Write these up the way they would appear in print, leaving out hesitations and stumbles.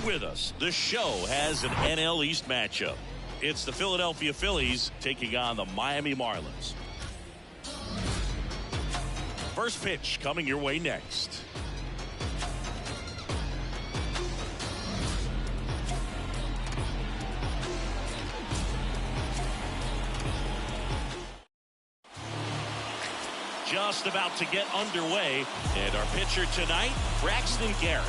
with us. The show has an NL East matchup. It's the Philadelphia Phillies taking on the Miami Marlins. First pitch coming your way next. Just about to get underway, and our pitcher tonight, Braxton Garrett.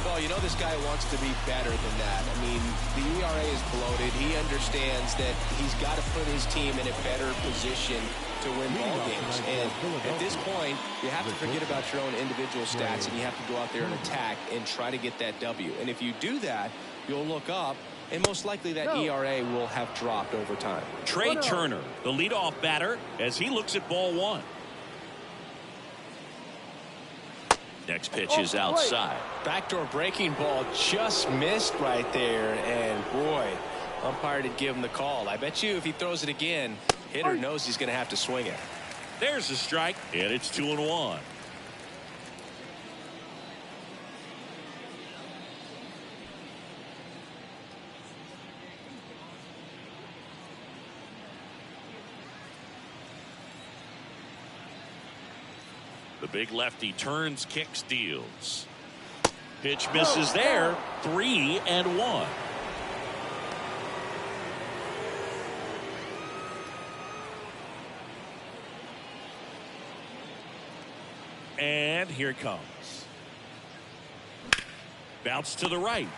Well, you know this guy wants to be better than that. I mean, the ERA is bloated. He understands that he's got to put his team in a better position to win ball games. And at this point, you have to forget about your own individual stats, and you have to go out there and attack and try to get that W. And if you do that, you'll look up, and most likely that ERA will have dropped over time. Trey Turner, the leadoff batter, as he looks at ball one. Next pitch is outside. Backdoor breaking ball just missed right there, and boy, umpire did give him the call. I bet you if he throws it again, hitter knows he's going to have to swing it. There's a strike, and it's 2-1. The big lefty turns, kicks, deals. Pitch misses there. 3-1. And here it comes. Bounce to the right.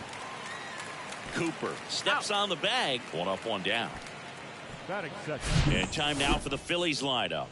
Cooper steps on the bag. One up, one down. And time now for the Phillies lineup.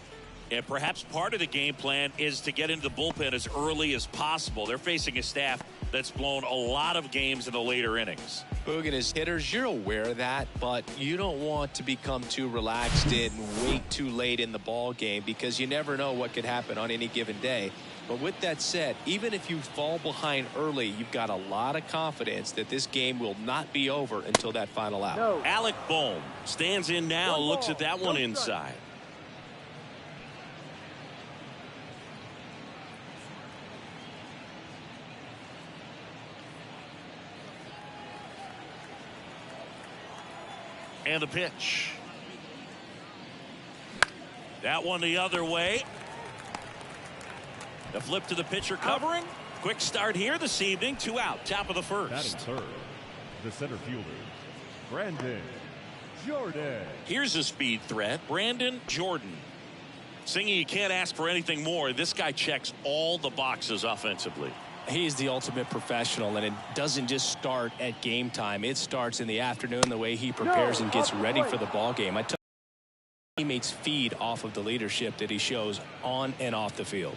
And perhaps part of the game plan is to get into the bullpen as early as possible. They're facing a staff that's blown a lot of games in the later innings. Boog, and as hitters, you're aware of that, but you don't want to become too relaxed and wait too late in the ball game because you never know what could happen on any given day. But with that said, even if you fall behind early, you've got a lot of confidence that this game will not be over until that final out. Alec Bohm stands in now, looks at that one inside. And the pitch. That one the other way. The flip to the pitcher covering. Quick start here this evening. 2 out. Top of the first. Batting third, the center fielder, Brandon Jordan. Here's a speed threat. Brandon Jordan. Singing, you can't ask for anything more. This guy checks all the boxes offensively. He's the ultimate professional, and it doesn't just start at game time. It starts in the afternoon, the way he prepares and gets ready for the ball game. I tell you, teammates feed off of the leadership that he shows on and off the field.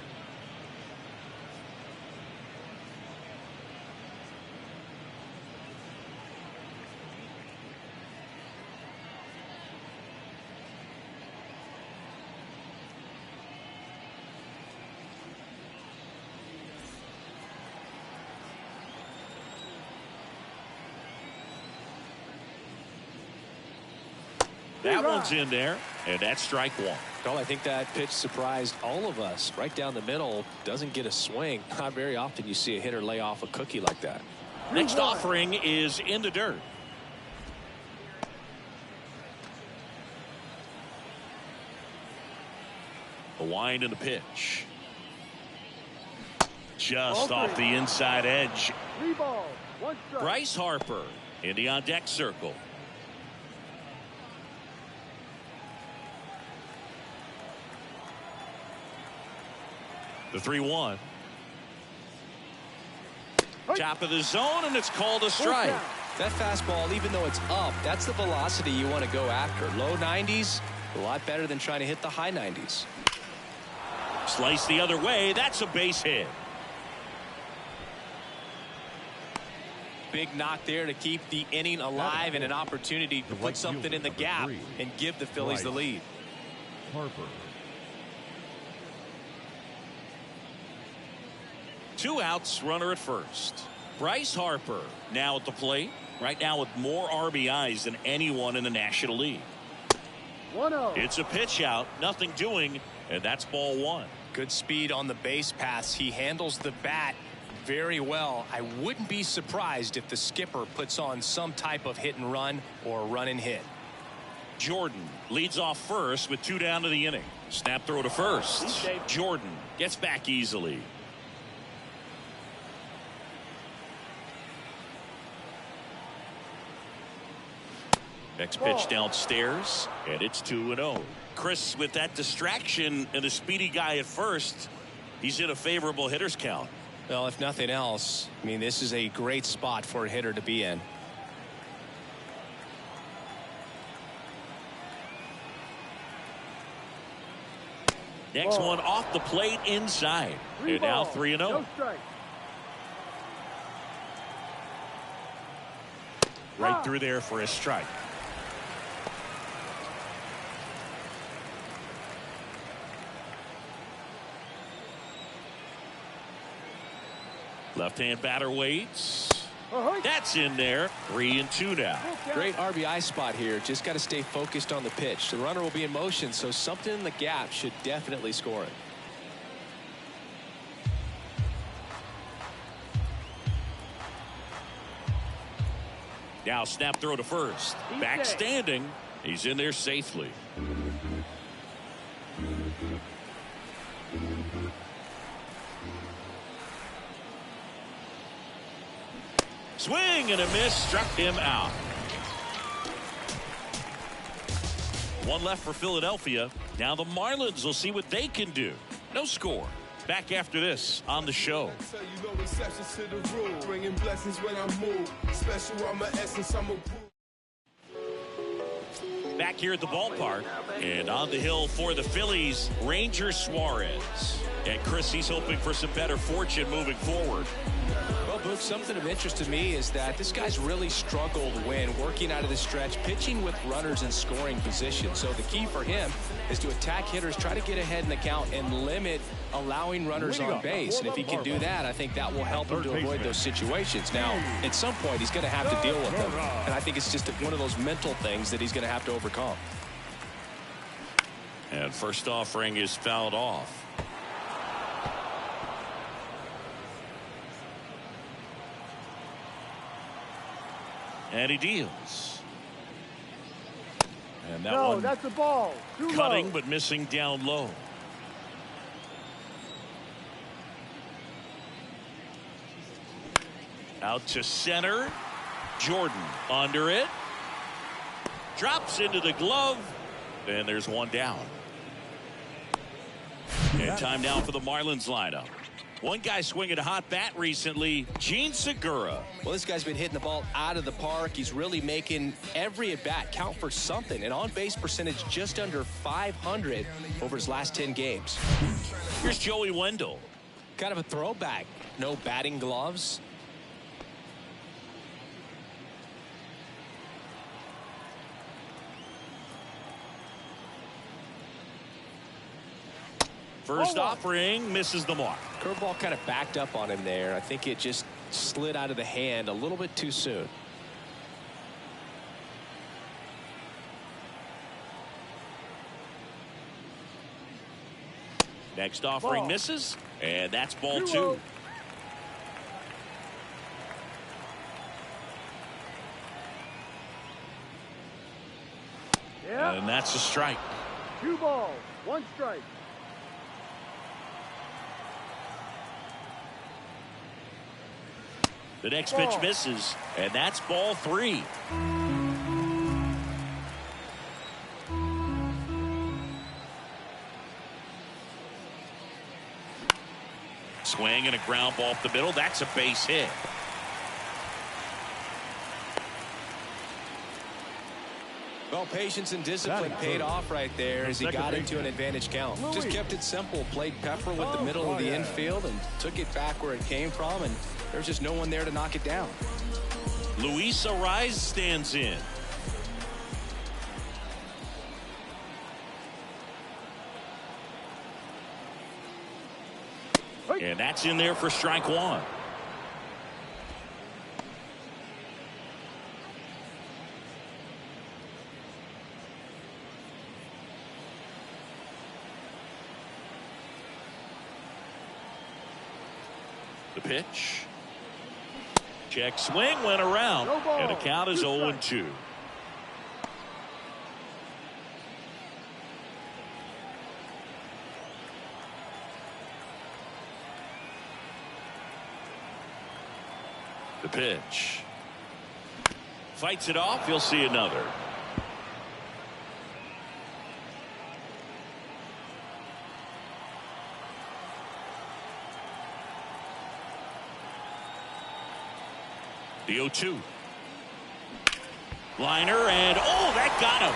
That one's in there, and that's strike one. Well, I think that pitch surprised all of us. Right down the middle, doesn't get a swing. Not very often you see a hitter lay off a cookie like that. Next offering is in the dirt. A wind and a pitch. Just off the inside edge. Bryce Harper in the on deck circle. The 3-1. Top of the zone, and it's called a strike. That fastball, even though it's up, that's the velocity you want to go after. Low 90s, a lot better than trying to hit the high 90s. Slice the other way. That's a base hit. Big knock there to keep the inning alive and an opportunity to put something in the gap and give the Phillies the lead. Harper. 2 outs, runner at first. Bryce Harper now at the plate. Right now with more RBIs than anyone in the National League. 1-0. It's a pitch out, nothing doing, and that's ball one. Good speed on the base pass. He handles the bat very well. I wouldn't be surprised if the skipper puts on some type of hit and run or run and hit. Jordan leads off first with 2 down to the inning. Snap throw to first. Jordan gets back easily. Next pitch downstairs, and it's 2-0. Chris, with that distraction and a speedy guy at first, he's in a favorable hitter's count. Well, if nothing else, I mean, this is a great spot for a hitter to be in. Next one off the plate inside. And now 3-0. No strike. Right through there for a strike. Left-hand batter waits. That's in there. 3-2 now. Great RBI spot here. Just got to stay focused on the pitch. The runner will be in motion, so something in the gap should definitely score it. Now snap throw to first. Back standing. He's in there safely. Swing and a miss, struck him out. One left for Philadelphia. Now the Marlins will see what they can do. No score. Back after this on the show. Back here at the ballpark, and on the hill for the Phillies, Ranger Suarez. And Chris, he's hoping for some better fortune moving forward. Well, Boog, something of interest to me is that this guy's really struggled when working out of the stretch, pitching with runners in scoring position. So the key for him is to attack hitters, try to get ahead in the count, and limit allowing runners on base. And if he can do that, I think that will help him to avoid those situations. Now, at some point, he's going to have to deal with them. And I think it's just one of those mental things that he's going to have to overcome. And first offering is fouled off. And he deals. And that one that's a ball. Cutting Low. but missing down low. Out to center. Jordan under it. Drops into the glove. And there's one down. And time now for the Marlins lineup. One guy swinging a hot bat recently, Gene Segura. Well, this guy's been hitting the ball out of the park. He's really making every at-bat count for something. An on-base percentage just under 500 over his last 10 games. Here's Joey Wendell. Kind of a throwback. No batting gloves. First offering misses the mark. Curveball kind of backed up on him there. I think it just slid out of the hand a little bit too soon. Next offering misses, and that's ball 2. And that's a strike. 2 balls, 1 strike. The next pitch misses, and that's ball 3. Swing and a ground ball up the middle. That's a base hit. Well, patience and discipline paid off right there as he got into an advantage count. Just kept it simple, played pepper with the middle of the infield and took it back where it came from, and there's just no one there to knock it down. Luis Ariz stands in. And that's in there for strike 1. The pitch. Check swing, went around, and the count is 0-2. The pitch. Fights it off. You'll see another. The 0-2. Liner, and oh, that got him.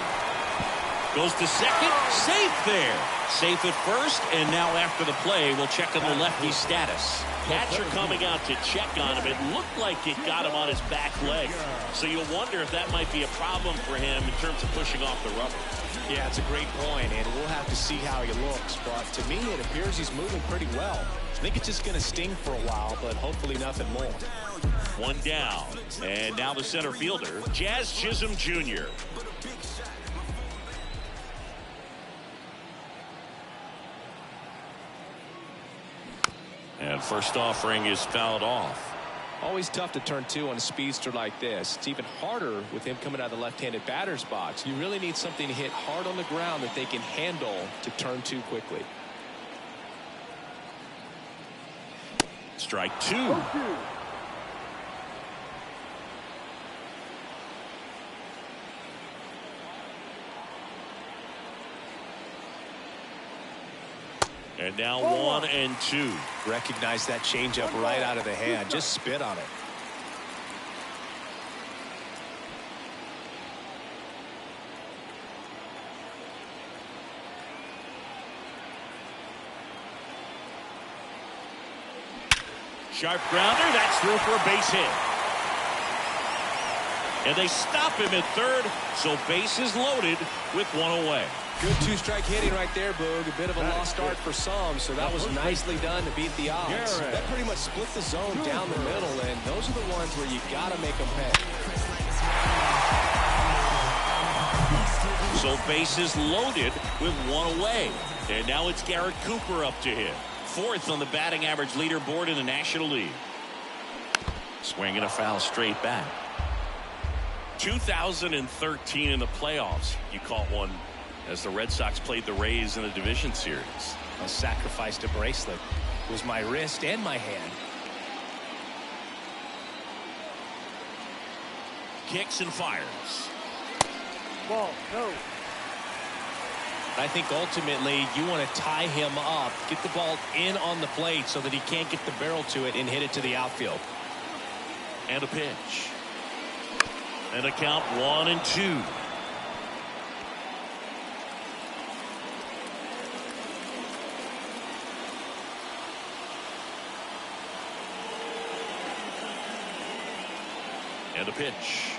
Goes to second. Safe there. Safe at first, and now after the play, we'll check on the lefty's status. Catcher coming out to check on him. It looked like it got him on his back leg. So you'll wonder if that might be a problem for him in terms of pushing off the rubber. Yeah, it's a great point, and we'll have to see how he looks. But to me, it appears he's moving pretty well. I think it's just going to sting for a while, but hopefully nothing more. One down, and now the center fielder, Jazz Chisholm Jr. And first offering is fouled off. Always tough to turn two on a speedster like this. It's even harder with him coming out of the left-handed batter's box. You really need something to hit hard on the ground that they can handle to turn two quickly. Strike two. And now 1-2. Recognize that changeup right out of the hand. Just spit on it. Sharp grounder. That's through for a base hit. And they stop him at third, so bases loaded with one away. Good two-strike hitting right there, Boog. A bit of a lost start for some, so that was nicely done to beat the odds. That pretty much split the zone down the middle, and those are the ones where you got to make them pay. So bases loaded with one away. And now it's Garrett Cooper up to hit. Fourth on the batting average leaderboard in the National League. Swinging a foul straight back. 2013 in the playoffs, you caught one as the Red Sox played the Rays in the division series. I sacrificed a bracelet. It was my wrist and my hand. Kicks and fires. Ball, no. I think ultimately you want to tie him up, get the ball in on the plate so that he can't get the barrel to it and hit it to the outfield. And a pitch. And a count 1-2. And a pitch.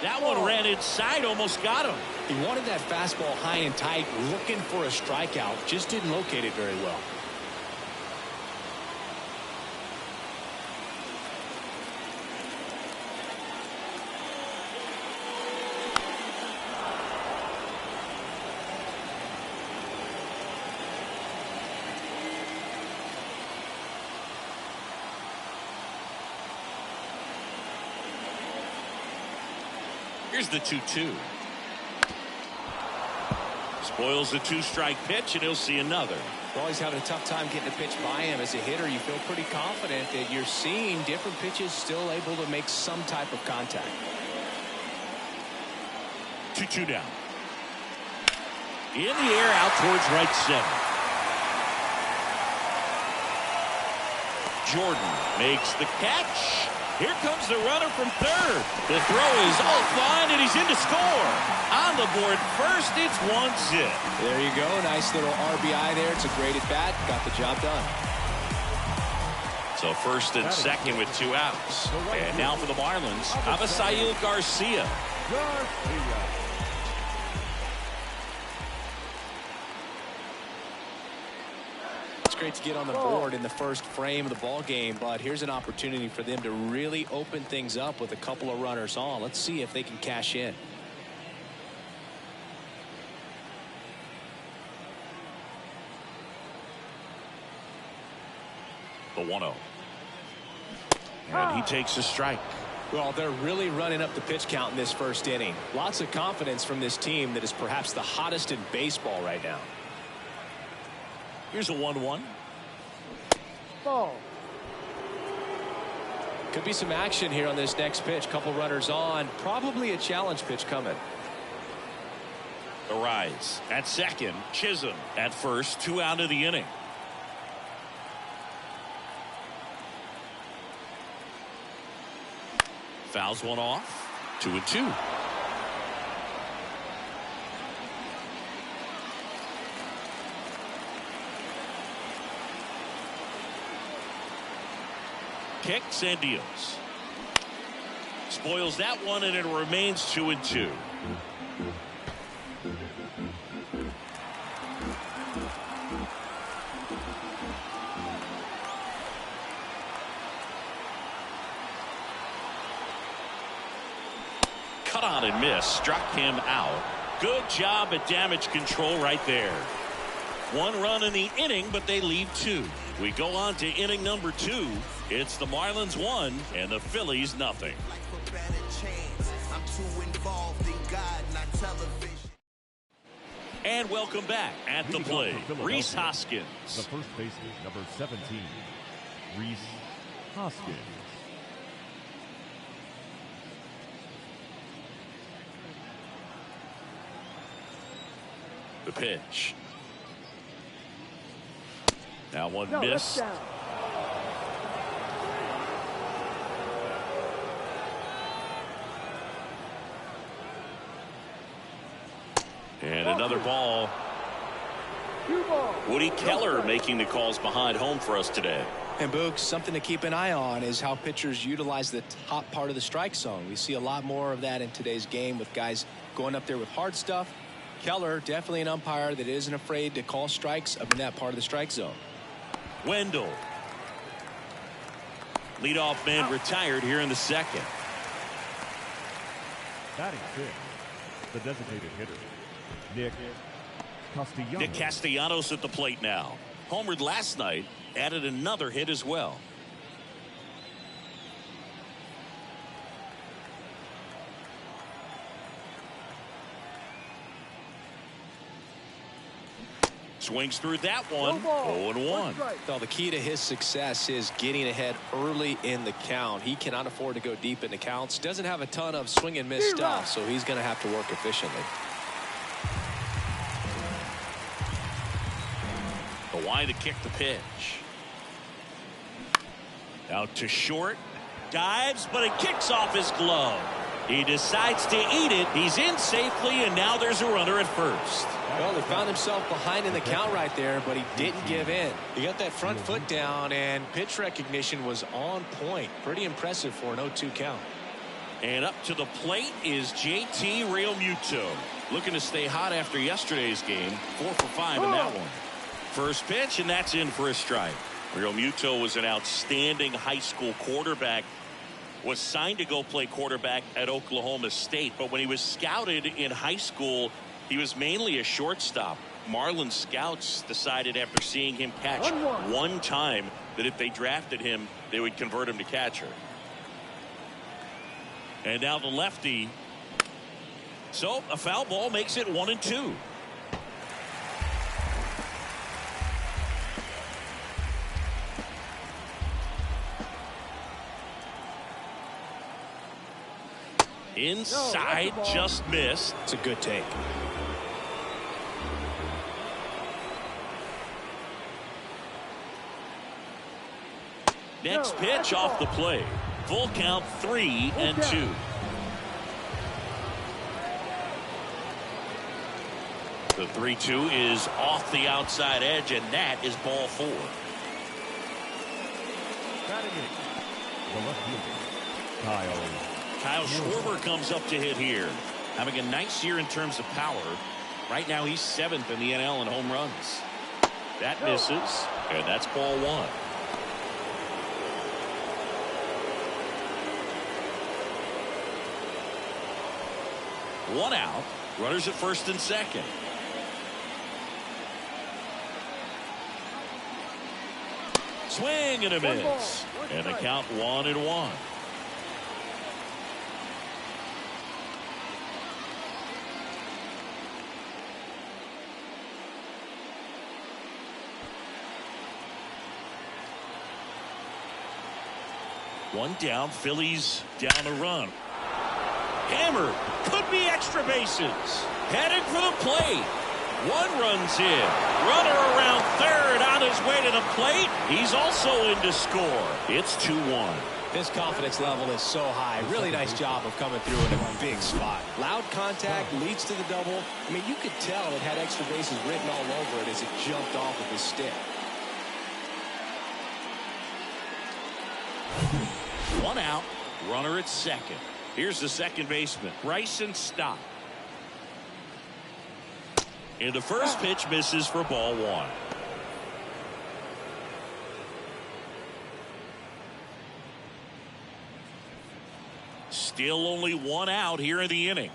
That one ran inside, almost got him. He wanted that fastball high and tight, looking for a strikeout, just didn't locate it very well. Here's the 2-2. Spoils the two-strike pitch, and he'll see another. Well, he's having a tough time getting a pitch by him. As a hitter, you feel pretty confident that you're seeing different pitches still able to make some type of contact. 2-2 down. In the air, out towards right center. Jordan makes the catch. Here comes the runner from third. The throw is all fine, and he's in to score. On the board first, it's 1-zip. There you go. Nice little RBI there. It's a great at-bat. Got the job done. So first and second with 2 outs. And now for the Marlins, Avisail Garcia. Great to get on the board in the first frame of the ball game, but here's an opportunity for them to really open things up with a couple of runners on. Let's see if they can cash in. The 1-0. And he takes a strike. Well, they're really running up the pitch count in this first inning. Lots of confidence from this team that is perhaps the hottest in baseball right now. Here's a 1-1. Ball. Could be some action here on this next pitch. Couple runners on. Probably a challenge pitch coming. The rise at second. Chisholm at first. 2 out of the inning. Fouls one off. 2-2. Kicks and deals. Spoils that one, and it remains 2-2. Cut on and miss. Struck him out. Good job at damage control right there. 1 run in the inning, but they leave 2. We go on to inning number 2. It's the Marlins 1 and the Phillies nothing. And welcome back at the plate, Rhys Hoskins. The first baseman, number 17, Rhys Hoskins. The pitch. Now one miss. And another ball. Woody Keller making the calls behind home for us today. And Boog, something to keep an eye on is how pitchers utilize the top part of the strike zone. We see a lot more of that in today's game with guys going up there with hard stuff. Keller, definitely an umpire that isn't afraid to call strikes up in that part of the strike zone. Wendell. Leadoff man retired here in the second. Batting fifth, the designated hitter, Nick Castellanos at the plate now. Homered last night, added another hit as well. Swings through that one. 0-1. Well, the key to his success is getting ahead early in the count. He cannot afford to go deep in the counts. Doesn't have a ton of swing and miss stuff, so he's going to have to work efficiently. Kawhi to kick the pitch. Out to short. Dives, but it kicks off his glove. He decides to eat it. He's in safely, and now there's a runner at first. Well, he found himself behind in the count right there, but he didn't give in. He got that front foot down, and pitch recognition was on point. Pretty impressive for an 0-2 count. And up to the plate is JT Realmuto. Looking to stay hot after yesterday's game. 4 for 5 in that one. First pitch, and that's in for a strike. Realmuto was an outstanding high school quarterback. Was signed to go play quarterback at Oklahoma State, but when he was scouted in high school, he was mainly a shortstop. Marlins scouts decided after seeing him catch one time that if they drafted him, they would convert him to catcher. And now the lefty. So a foul ball makes it 1-2. Inside, just missed. It's a good take. Next pitch off the plate. Full count, 3-2. The 3-2 is off the outside edge, and that is ball 4. Batting eighth, the left fielder, Kyle Schwarber comes up to hit here. Having a nice year in terms of power. Right now he's 7th in the NL in home runs. That misses, and that's ball 1. One out. Runners at first and second. Swing and a miss. And the count 1-1. One down, Phillies down a run. Hammered, could be extra bases. Headed for the plate. One run's in. Runner around third on his way to the plate. He's also in to score. It's 2-1. His confidence level is so high. Really nice job of coming through in a big spot. Loud contact leads to the double. I mean, you could tell it had extra bases written all over it as it jumped off of his stick. One out, runner at second. Here's the second baseman, Bryson Stott. And the first pitch misses for ball one. Still only one out here in the inning.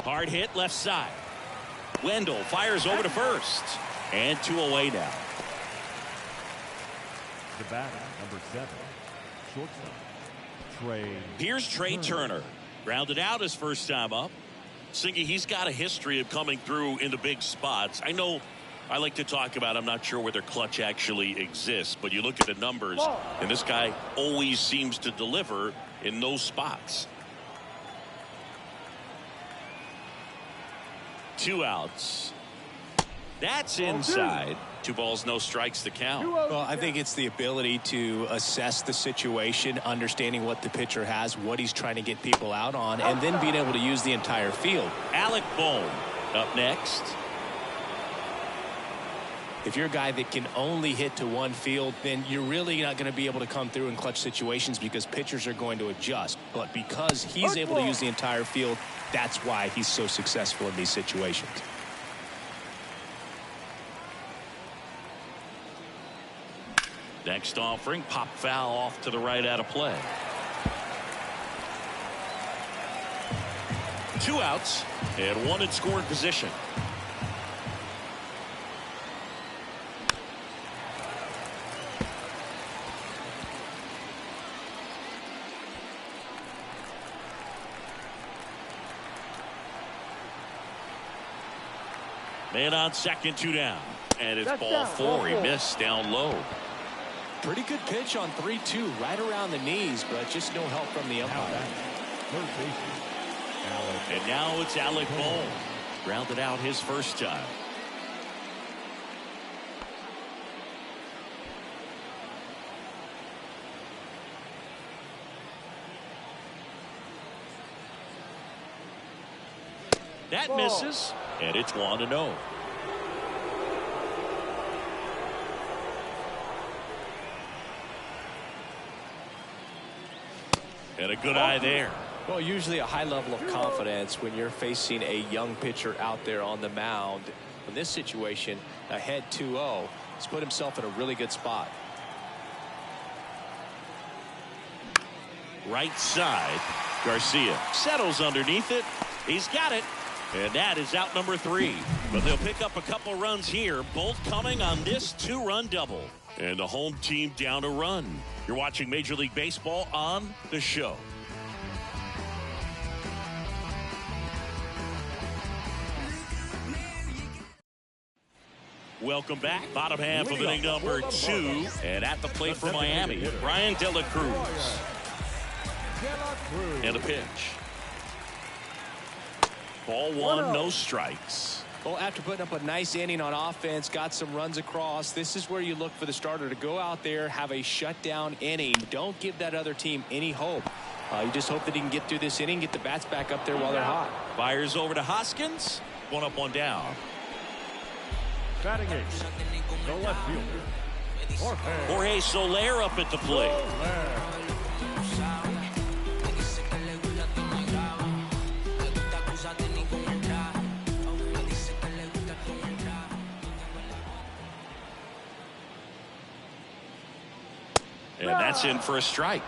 Hard hit left side. Wendell fires over to first. And 2 away now. The batter, number 7, shortstop, Trey. Here's Trey Turner. Grounded out his first time up. Singy, he's got a history of coming through in the big spots. I know I like to talk about, I'm not sure whether clutch actually exists, but you look at the numbers, and this guy always seems to deliver in those spots. 2 outs. That's inside. 2 balls, no strikes to count. Well, I think it's the ability to assess the situation, understanding what the pitcher has, what he's trying to get people out on, and then being able to use the entire field. Alec Bohm up next. If you're a guy that can only hit to one field, then you're really not going to be able to come through in clutch situations because pitchers are going to adjust. But because he's able to use the entire field, that's why he's so successful in these situations. Next offering, pop foul off to the right out of play. 2 outs and 1 in scoring position. Man on second, 2 down. And it's ball 4. He missed down low. Pretty good pitch on 3-2, right around the knees, but just no help from the umpire. And now it's Alec Bohm. Grounded out his first time. That misses, and it's 1-0. And a good eye there. Well, usually a high level of confidence when you're facing a young pitcher out there on the mound. In this situation, ahead 2-0, he's put himself in a really good spot. Right side, Garcia settles underneath it. He's got it. And that is out number 3. But they'll pick up a couple runs here, both coming on this 2-run double. And the home team down a run. You're watching Major League Baseball on The Show. Welcome back. Bottom half of inning number 2. And at the plate for Miami, Brian De La Cruz. And a pitch. Ball 1, no strikes. Well, after putting up a nice inning on offense, got some runs across, this is where you look for the starter to go out there, have a shutdown inning. Don't give that other team any hope. You just hope that he can get through this inning, get the bats back up there while they're hot. Fires over to Hoskins. 1 up, 1 down. Batting 8th, the left fielder, Jorge Soler up at the plate. And that's in for a strike.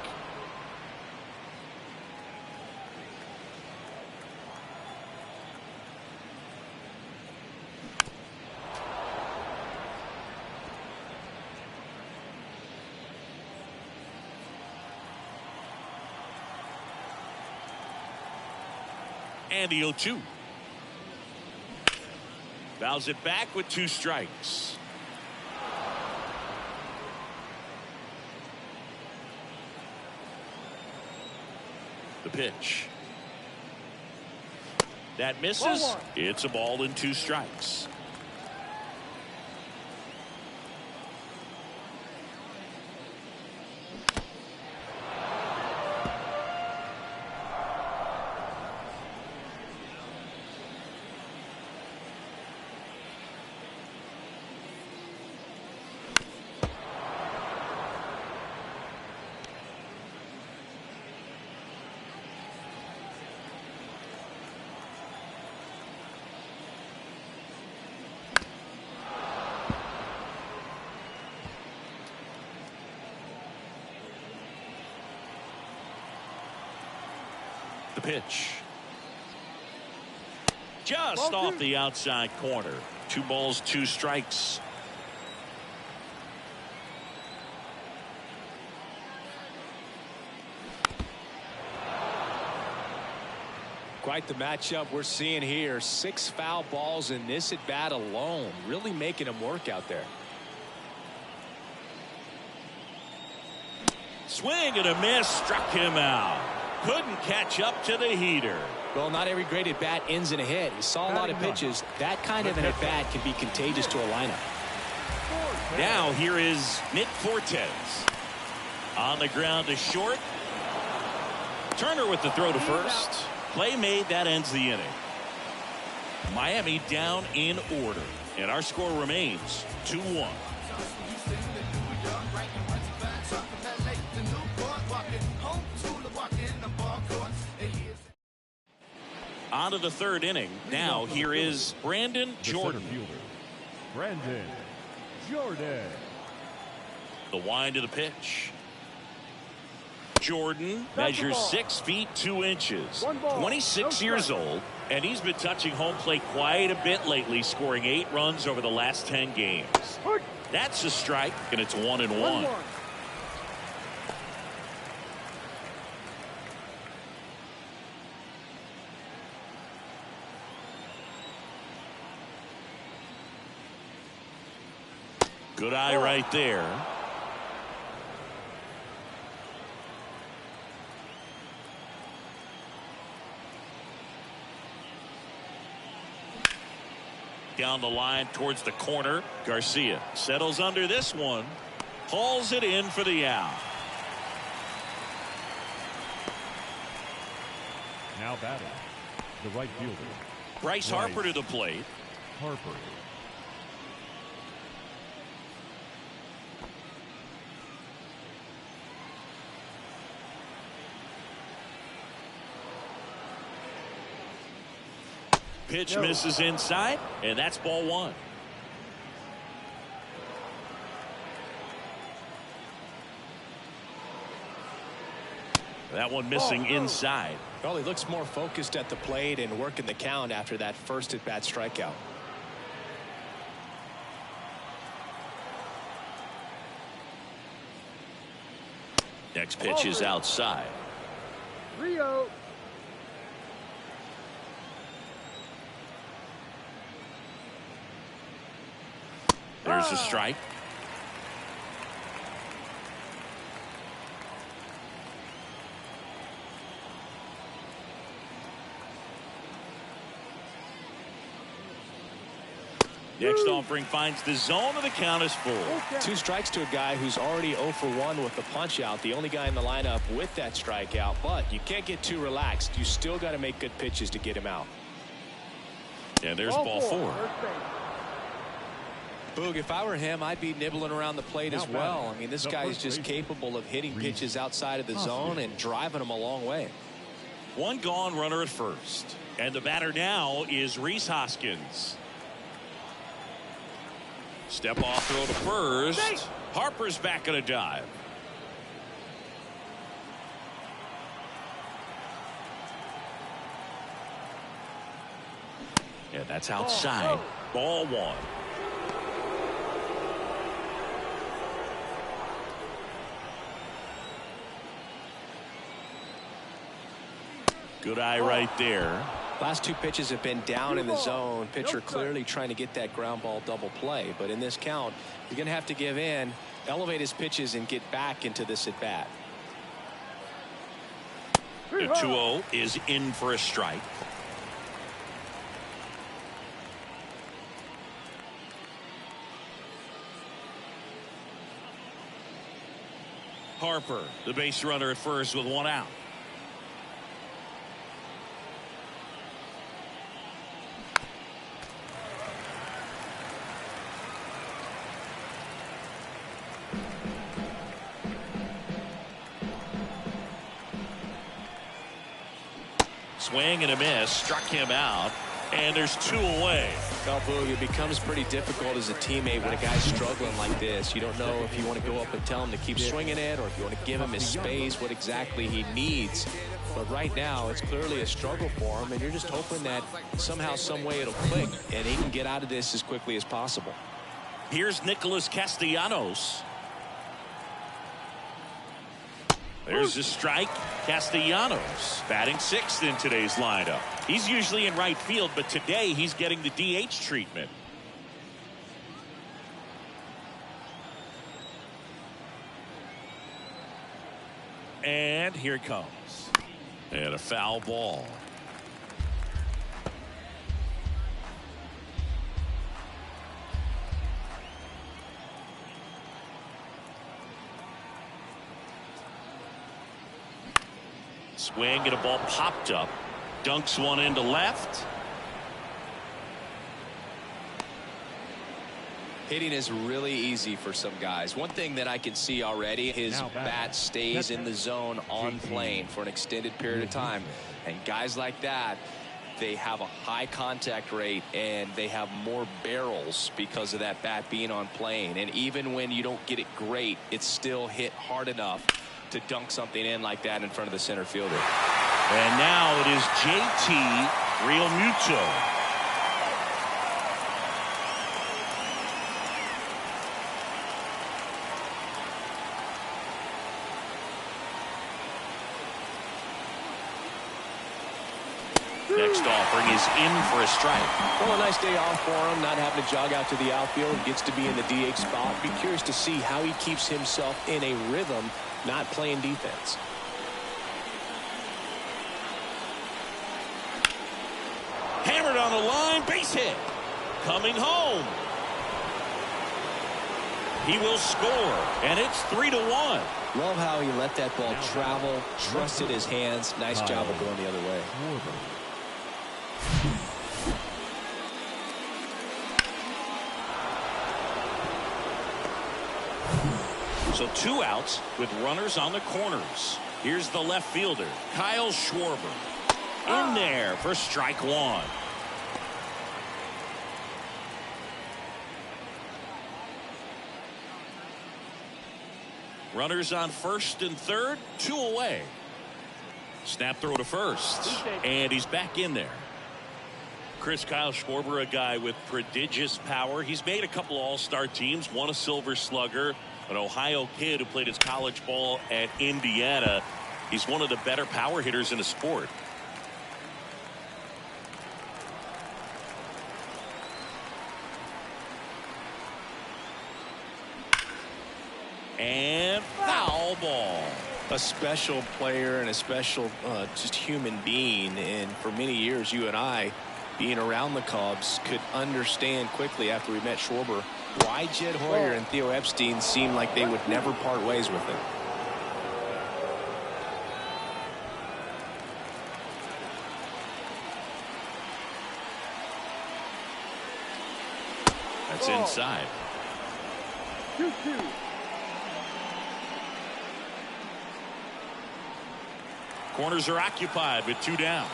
And the 0-2. Fouls it back with 2 strikes. The pitch. That misses. It's a ball and 2 strikes. The pitch. Just off the outside corner. 2 balls, 2 strikes. Quite the matchup we're seeing here. 6 foul balls in this at bat alone. Really making him work out there. Swing and a miss. Struck him out. Couldn't catch up to the heater. Well, not every great at bat ends in a hit. He saw a lot of pitches. That kind of an at bat can be contagious to a lineup. Now here is Nick Fortes. On the ground to short. Turner with the throw to first. Play made. That ends the inning. Miami down in order. And our score remains 2-1. On to the 3rd inning. Now here is Brandon Jordan. Brandon Jordan. The wind to the pitch. Jordan measures 6 feet 2 inches. 26 years old. And he's been touching home plate quite a bit lately, scoring 8 runs over the last 10 games. That's a strike, and it's 1-1. Good eye right there. Down the line towards the corner. Garcia settles under this one. Hauls it in for the out. Now batting, the right fielder. Bryce Harper to the plate. Harper. Pitch misses inside, and that's ball 1. That one missing inside. Well, he looks more focused at the plate and working the count after that first at bat strikeout. Next pitch is outside. Rio. There's a strike. Next offering finds the zone, and the count is full. 2 strikes to a guy who's already 0 for 1 with the punch out. The only guy in the lineup with that strikeout, but you can't get too relaxed. You still got to make good pitches to get him out. And there's ball 4. Boog, if I were him, I'd be nibbling around the plate as well. I mean, this guy is just capable of hitting pitches outside of the zone and driving them a long way. 1 gone, runner at first. And the batter now is Rhys Hoskins. Step off throw to first. Harper's back in a dive. Yeah, that's outside. Ball 1. Good eye right there. Last two pitches have been down in the zone. Pitcher clearly trying to get that ground ball double play. But in this count, he's going to have to give in, elevate his pitches, and get back into this at bat. The 2-0 is in for a strike. Harper, the base runner at first with one out. Swing and a miss, struck him out, and there's 2 away. Well, Boog, it becomes pretty difficult as a teammate when a guy's struggling like this. You don't know if you want to go up and tell him to keep swinging it, or if you want to give him his space, what exactly he needs. But right now, it's clearly a struggle for him, and you're just hoping that somehow, some way it'll click, and he can get out of this as quickly as possible. Here's Nicholas Castellanos. There's a strike. Castellanos batting 6th in today's lineup. He's usually in right field, but today he's getting the DH treatment. And here it comes. And a foul ball. Swing and a ball popped up. Dunks one into left. Hitting is really easy for some guys. One thing that I can see already, his bat stays in the zone on plane for an extended period of time. And guys like that, they have a high contact rate and they have more barrels because of that bat being on plane. And even when you don't get it great, it's still hit hard enough to dunk something in like that in front of the center fielder. And now it is JT Realmuto. Next offering is in for a strike. Well, a nice day off for him, not having to jog out to the outfield. Gets to be in the DH spot. Be curious to see how he keeps himself in a rhythm, not playing defense. Hammered on the line, base hit. Coming home. He will score, and it's 3-1. Love how he let that ball travel, trusted his hands. Nice job of going the other way. So 2 outs with runners on the corners. Here's the left fielder, Kyle Schwarber. In there for strike 1. Runners on first and third, 2 away. Snap throw to first, and he's back in there. Kyle Schwarber, a guy with prodigious power. He's made a couple all-star teams, won a Silver Slugger, an Ohio kid who played his college ball at Indiana. He's one of the better power hitters in the sport. And foul ball. A special player and a special just human being. And for many years, you and I, being around the Cubs, could understand quickly after we met Schwarber why Jed Hoyer and Theo Epstein seemed like they would never part ways with him. That's inside. 2-2. Corners are occupied with 2 down.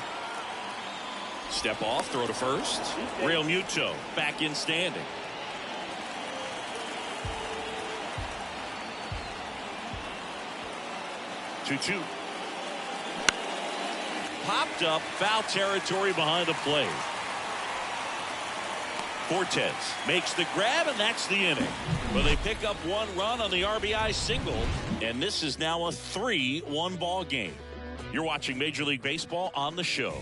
Step off, throw to first. Realmuto back in standing. Two. Popped up, foul territory behind the plate. Cortez makes the grab, and that's the inning. Well, they pick up 1 run on the RBI single, and this is now a 3-1 ball game. You're watching Major League Baseball on the show.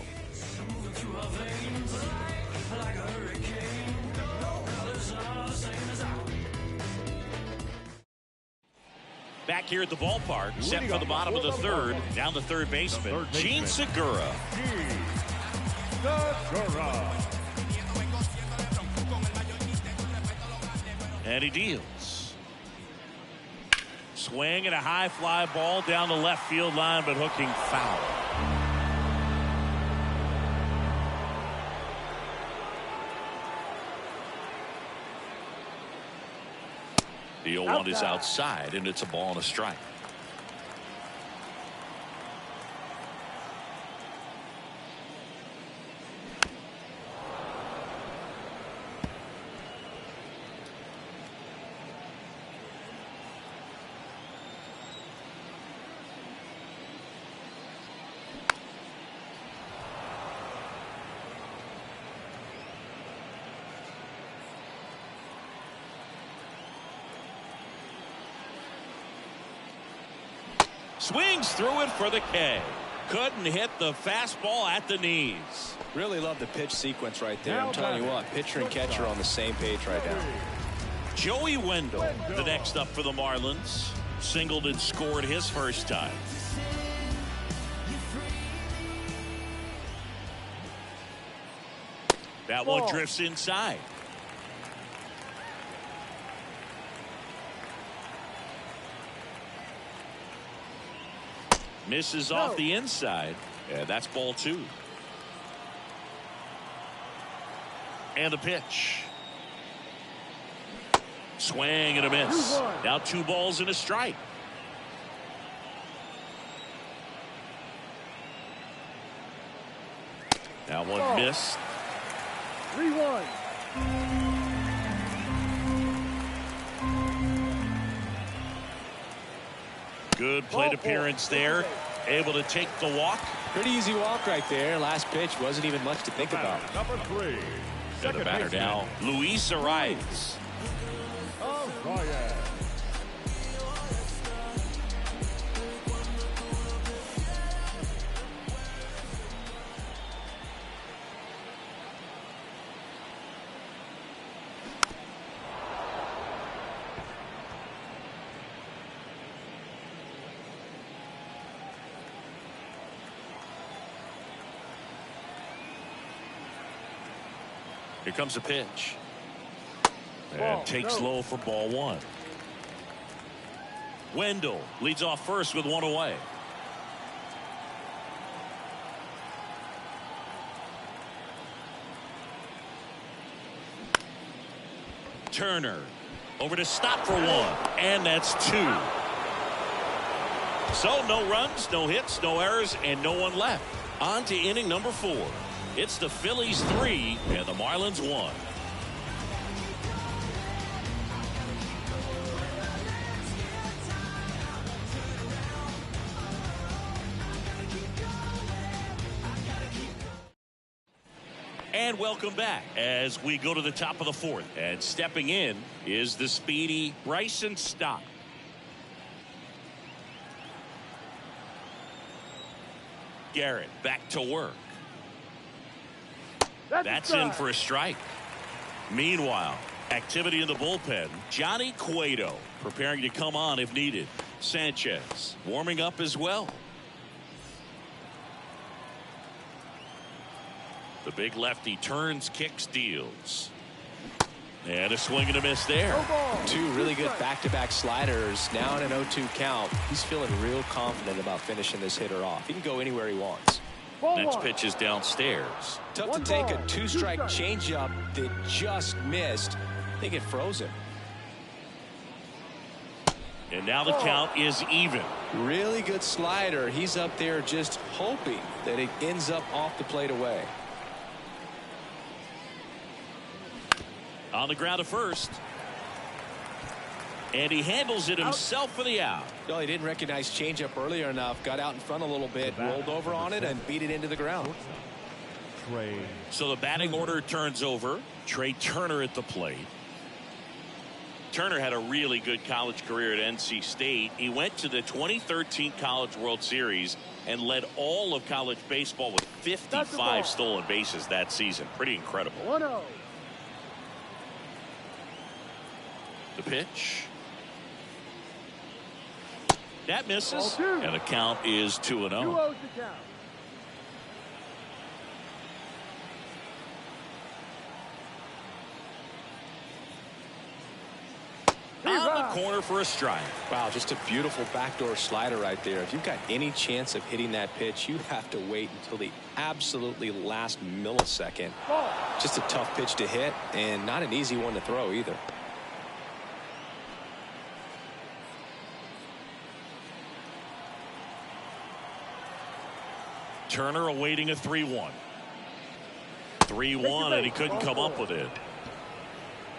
Back here at the ballpark, set for the bottom of the third. Down the third baseman, Gene Segura. And he deals. Swing and a high fly ball down the left field line, but hooking foul. The 0-1 is outside, and it's a ball and a strike. Swings through it for the K. Couldn't hit the fastball at the knees. Really love the pitch sequence right there. I'm telling you what, pitcher and catcher on the same page right now. Joey Wendell, the next up for the Marlins. Singled and scored his first time. That one drifts inside. Misses off the inside. Yeah, that's ball 2. And the pitch. Swing and a miss. Now 2 balls and a strike. Now one missed. 3-1. Good plate appearance there. Able to take the walk. Pretty easy walk right there. Last pitch wasn't even much to think about. Number 3. And the batter now, Luis Arias. Here comes a pitch. And takes low for ball 1. Wendell leads off first with 1 away. Turner over to stop for 1. And that's 2. So no runs, no hits, no errors, and no one left. On to inning number 4. It's the Phillies 3 and the Marlins 1. And welcome back as we go to the top of the 4th. And stepping in is the speedy Bryson Stott. Garrett back to work. That's in for a strike. Meanwhile, activity in the bullpen. Johnny Cueto preparing to come on if needed. Sanchez warming up as well. The big lefty turns, kicks, deals. And a swing and a miss there. 2 really good back-to-back sliders. Now in an 0-2 count. He's feeling real confident about finishing this hitter off. He can go anywhere he wants. Next pitch is downstairs. Tough to take a 2-strike changeup that just missed. I think it froze him. And now the count is even. Really good slider. He's up there just hoping that it ends up off the plate away. On the ground to first. And he handles it himself for the out. Well, he didn't recognize changeup earlier enough. Got out in front a little bit, rolled over on it, and beat it into the ground. So the batting order turns over. Trey Turner at the plate. Turner had a really good college career at NC State. He went to the 2013 College World Series and led all of college baseball with 55 stolen bases that season. Pretty incredible. 1-0. The pitch. That misses. Ball 2. And the count is 2-0. 2-0 the count. On the corner for a strike. Wow, just a beautiful backdoor slider right there. If you've got any chance of hitting that pitch, you have to wait until the absolutely last millisecond. Ball. Just a tough pitch to hit and not an easy one to throw either. Turner awaiting a 3-1. 3-1, and he couldn't come up with it.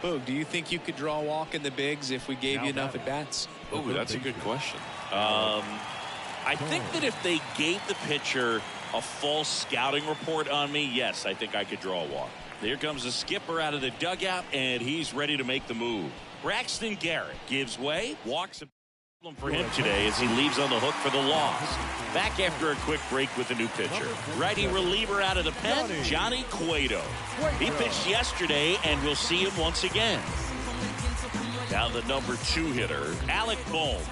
Boog, do you think you could draw a walk in the bigs if we gave you enough at bats? Oh, that's a good question. I think that if they gave the pitcher a false scouting report on me, yes, I think I could draw a walk. Here comes the skipper out of the dugout, and he's ready to make the move. Braxton Garrett gives way, walks a problem for him today as he leaves on the hook for the loss. Back after a quick break with a new pitcher. Righty reliever out of the pen, Johnny Cueto. He pitched yesterday, and we'll see him once again. Now the number 2 hitter, Alec Bohm.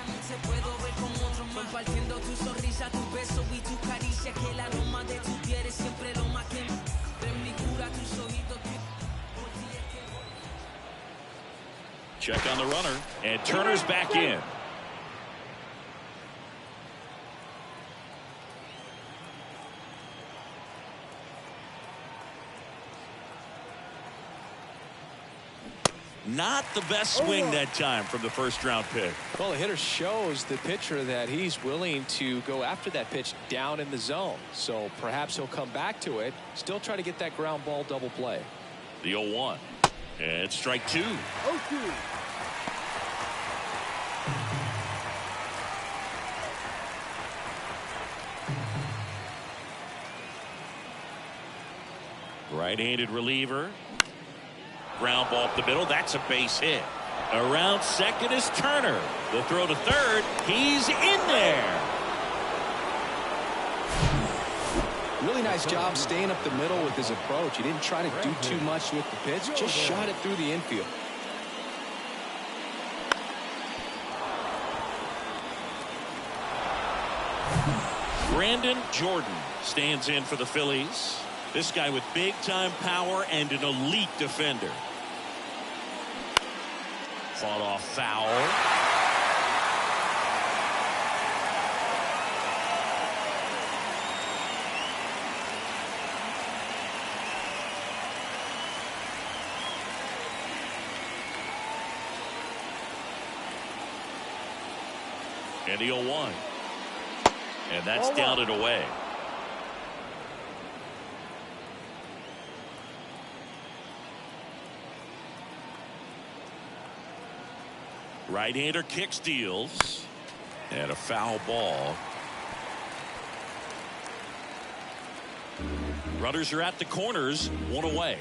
Check on the runner, and Turner's back in. Not the best swing that time from the first-round pick. Well, the hitter shows the pitcher that he's willing to go after that pitch down in the zone. So perhaps he'll come back to it, still try to get that ground ball double play. The 0-1. And strike 2. 0-2. Right-handed reliever. Ground ball up the middle. That's a base hit. Around second is Turner. The throw to third. He's in there. Really nice job staying up the middle with his approach. He didn't try to do too much with the pitch. Just shot it through the infield. Brandon Jordan stands in for the Phillies. This guy with big-time power and an elite defender. Fought off foul. And the 0-1. And that's down and away. Right-hander kick steals. And a foul ball. Runners are at the corners, 1 away.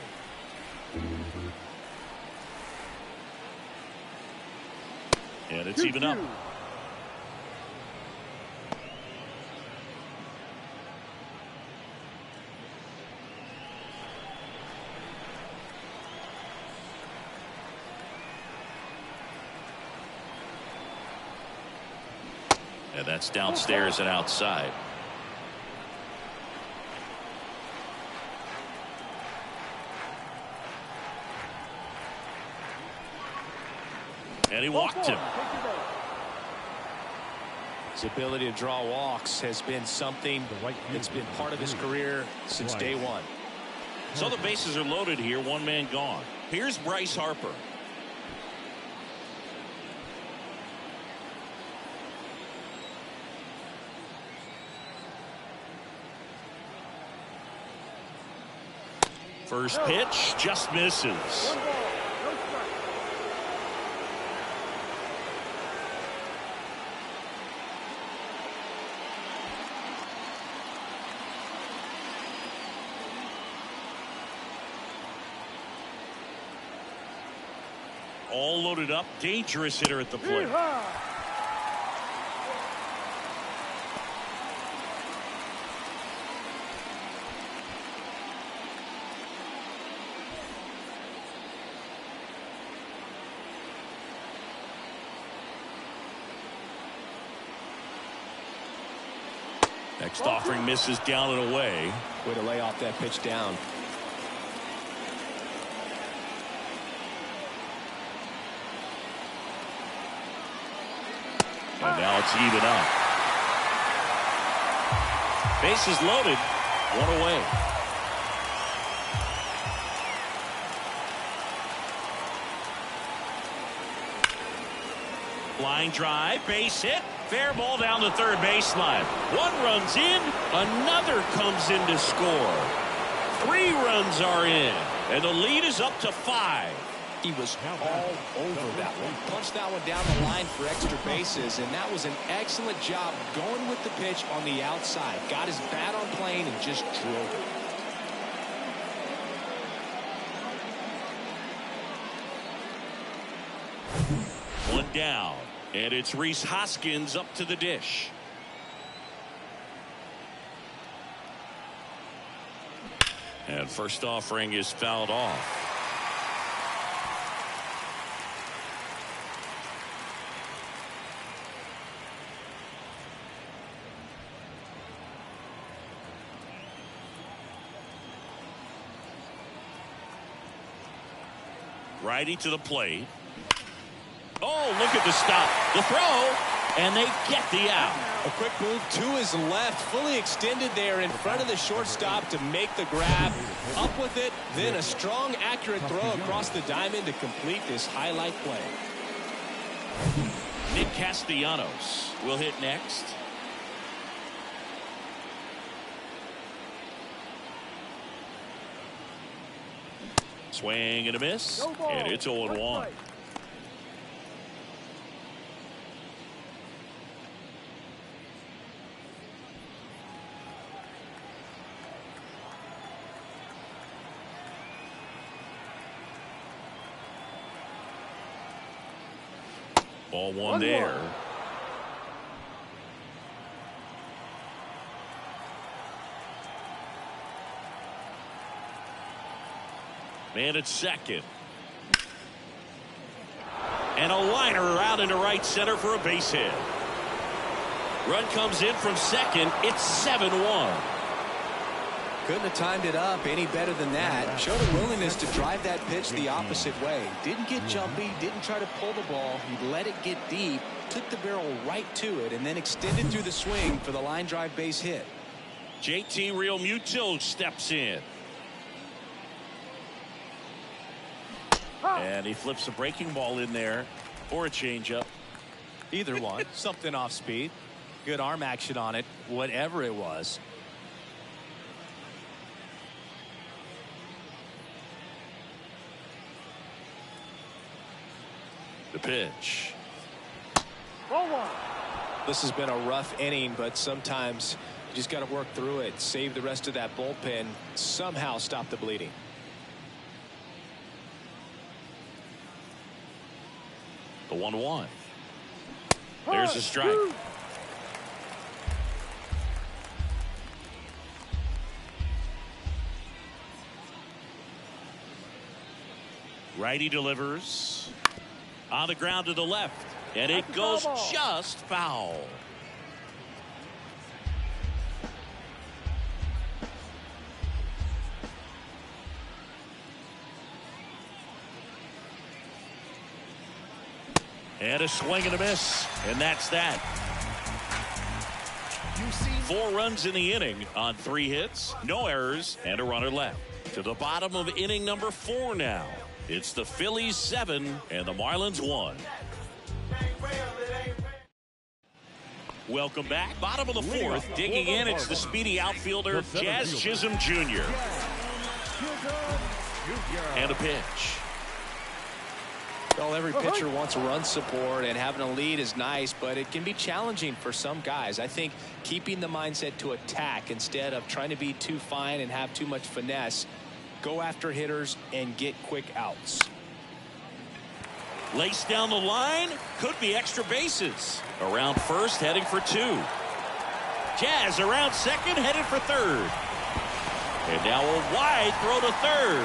And it's even up. And that's downstairs and outside. And he walked him. His ability to draw walks has been something that's been part of his career since day one. So the bases are loaded here, 1 man gone. Here's Bryce Harper. First pitch just misses. All loaded up, dangerous hitter at the plate. Next offering misses down and away. Way to lay off that pitch down. And now it's even up. Bases loaded. One away. Line drive, base hit, fair ball down the third baseline. One runs in, another comes in to score. 3 runs are in, and the lead is up to 5. He was all over that one. Punched that one down the line for extra bases, and that was an excellent job going with the pitch on the outside. Got his bat on plane and just drove it. One down, and it's Rhys Hoskins up to the dish. And first offering is fouled off. Righty to the plate. Oh, look at the stop. The throw, and they get the out. A quick move to his left, fully extended there in front of the shortstop to make the grab. Up with it, then a strong, accurate throw across the diamond to complete this highlight play. Nick Castellanos will hit next. Swing and a miss, and it's 0-1. Ball one there. Man at second. And a liner out into right center for a base hit. Run comes in from second. It's 7-1. Couldn't have timed it up any better than that. Showed a willingness to drive that pitch the opposite way. Didn't get jumpy, didn't try to pull the ball. He let it get deep, took the barrel right to it, and then extended through the swing for the line drive base hit. JT Realmuto steps in. And he flips a breaking ball in there or a changeup. Either one. Something off speed. Good arm action on it, whatever it was. The pitch. This has been a rough inning, but sometimes you just got to work through it, save the rest of that bullpen, somehow stop the bleeding. The 1-1. There's a strike. Righty delivers. On the ground to the left. And it goes just foul. And a swing and a miss. And that's that. 4 runs in the inning on 3 hits, no errors, and a runner left. To the bottom of inning number 4 now. It's the Phillies 7 and the Marlins 1. Welcome back. Bottom of the 4th. Digging in, it's the speedy outfielder, Jazz Chisholm Jr. And a pitch. Well, every pitcher wants run support, and having a lead is nice, but it can be challenging for some guys. I think keeping the mindset to attack instead of trying to be too fine and have too much finesse, go after hitters and get quick outs. Lace down the line, could be extra bases. Around first, heading for 2. Jazz around second, headed for third. And now a wide throw to third.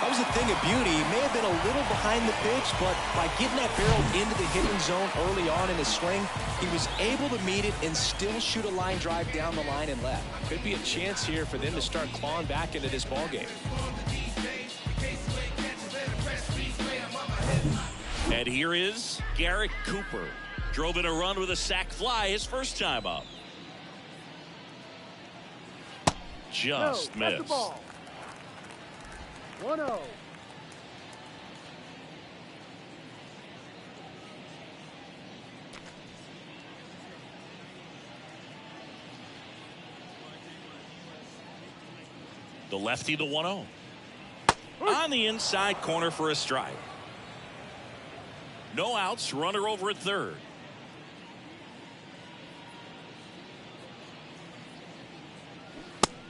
That was a thing of beauty. He may have been a little behind the pitch, but by getting that barrel into the hitting zone early on in his swing, he was able to meet it and still shoot a line drive down the line and left. Could be a chance here for them to start clawing back into this ball game. And here is Garrett Cooper. Drove in a run with a sac fly his first time up. Just missed. The ball. 1-0. The lefty, the 1-0. On the inside corner for a strike. No outs, runner over at third.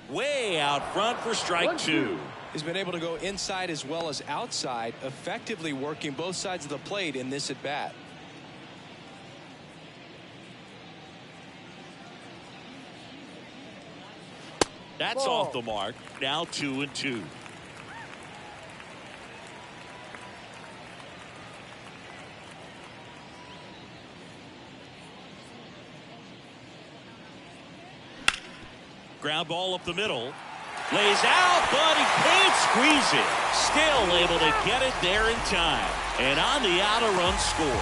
Way out front for strike 2. He's been able to go inside as well as outside, effectively working both sides of the plate in this at bat. That's off the mark. Now 2-2. Ground ball up the middle. Lays out, but he can't squeeze it. Still able to get it there in time. And on the out, a run scores.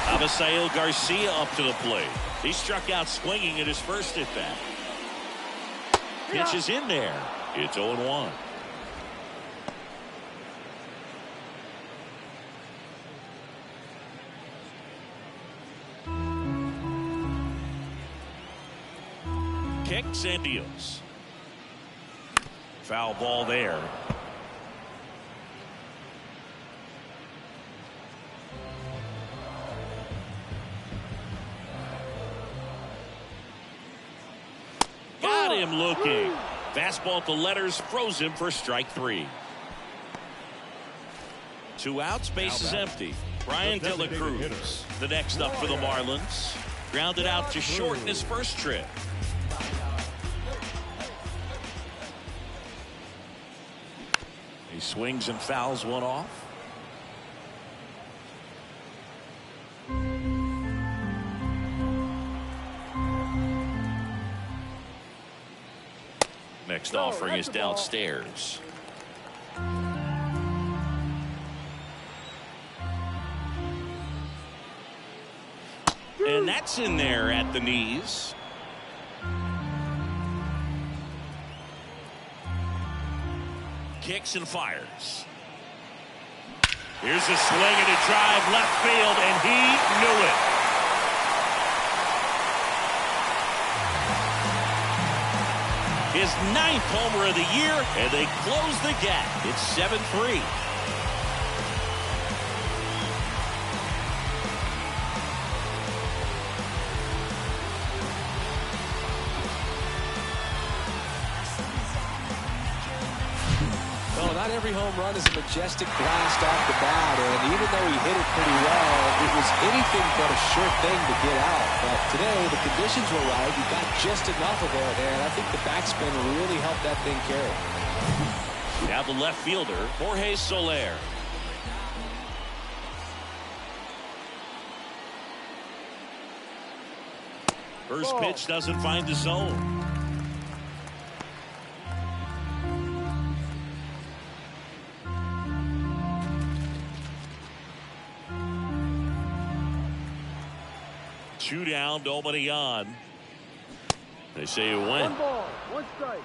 Abisail Garcia up to the plate. He struck out swinging at his first at bat. Pitch is in there. It's 0-1. Kicks and deals. Foul ball there. Got him looking. Fastball at the letters, froze him for strike 3. 2 outs, bases empty. Brian De La Cruz, the next up for the Marlins. Grounded out to short in his first trip. He swings and fouls one off. Next offering is downstairs. And that's in there at the knees. Kicks and fires. Here's a swing and a drive left field, and he knew it. His 9th homer of the year, and they close the gap. It's 7-3. Not every home run is a majestic blast off the bat, and even though he hit it pretty well, it was anything but a sure thing to get out. But today, the conditions were right. He got just enough of it, and I think the backspin really helped that thing carry. Now the left fielder, Jorge Soler. First pitch doesn't find the zone. Two down, nobody on. They say you win. 1 ball, 1 strike.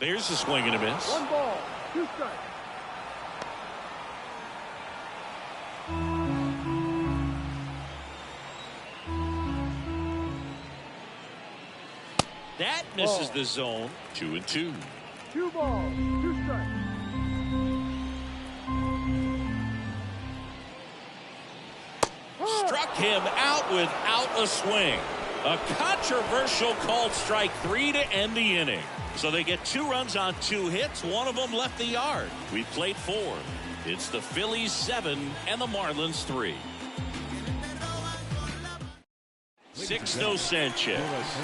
There's a swing and a miss. 1 ball, 2 strikes. That misses the zone. 2-2. 2 balls, 2 strikes. Struck him out without a swing. A controversial called strike 3 to end the inning. So they get 2 runs on 2 hits. One of them left the yard. We've played 4. It's the Phillies 7 and the Marlins 3. Sixto Sanchez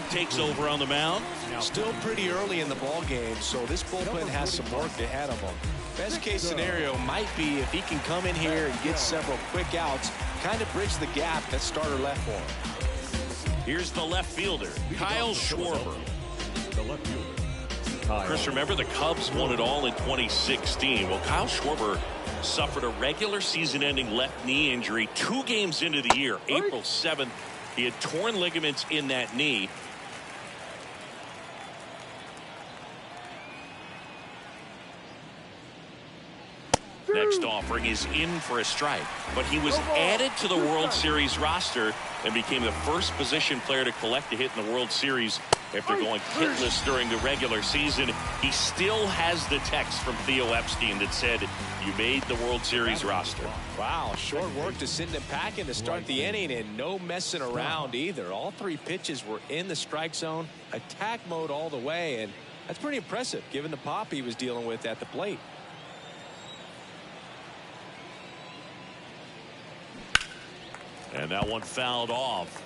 takes over on the mound. Still pretty early in the ball game, so this bullpen has some work ahead of them. Best case scenario might be if he can come in here and get several quick outs, kind of bridge the gap that starter left for him. Here's the left fielder, Kyle Schwarber. The left fielder. Chris, remember the Cubs won it all in 2016. Well, Kyle Schwarber suffered a regular season-ending left knee injury 2 games into the year, April 7th. He had torn ligaments in that knee. Next offering is in for a strike, but he was added to the World Series roster and became the first position player to collect a hit in the World Series after going hitless during the regular season. He still has the text from Theo Epstein that said, "You made the World Series roster." Wow, short work to send him packing to start the inning, and no messing around either. All 3 pitches were in the strike zone, attack mode all the way, and that's pretty impressive given the pop he was dealing with at the plate. And that one fouled off.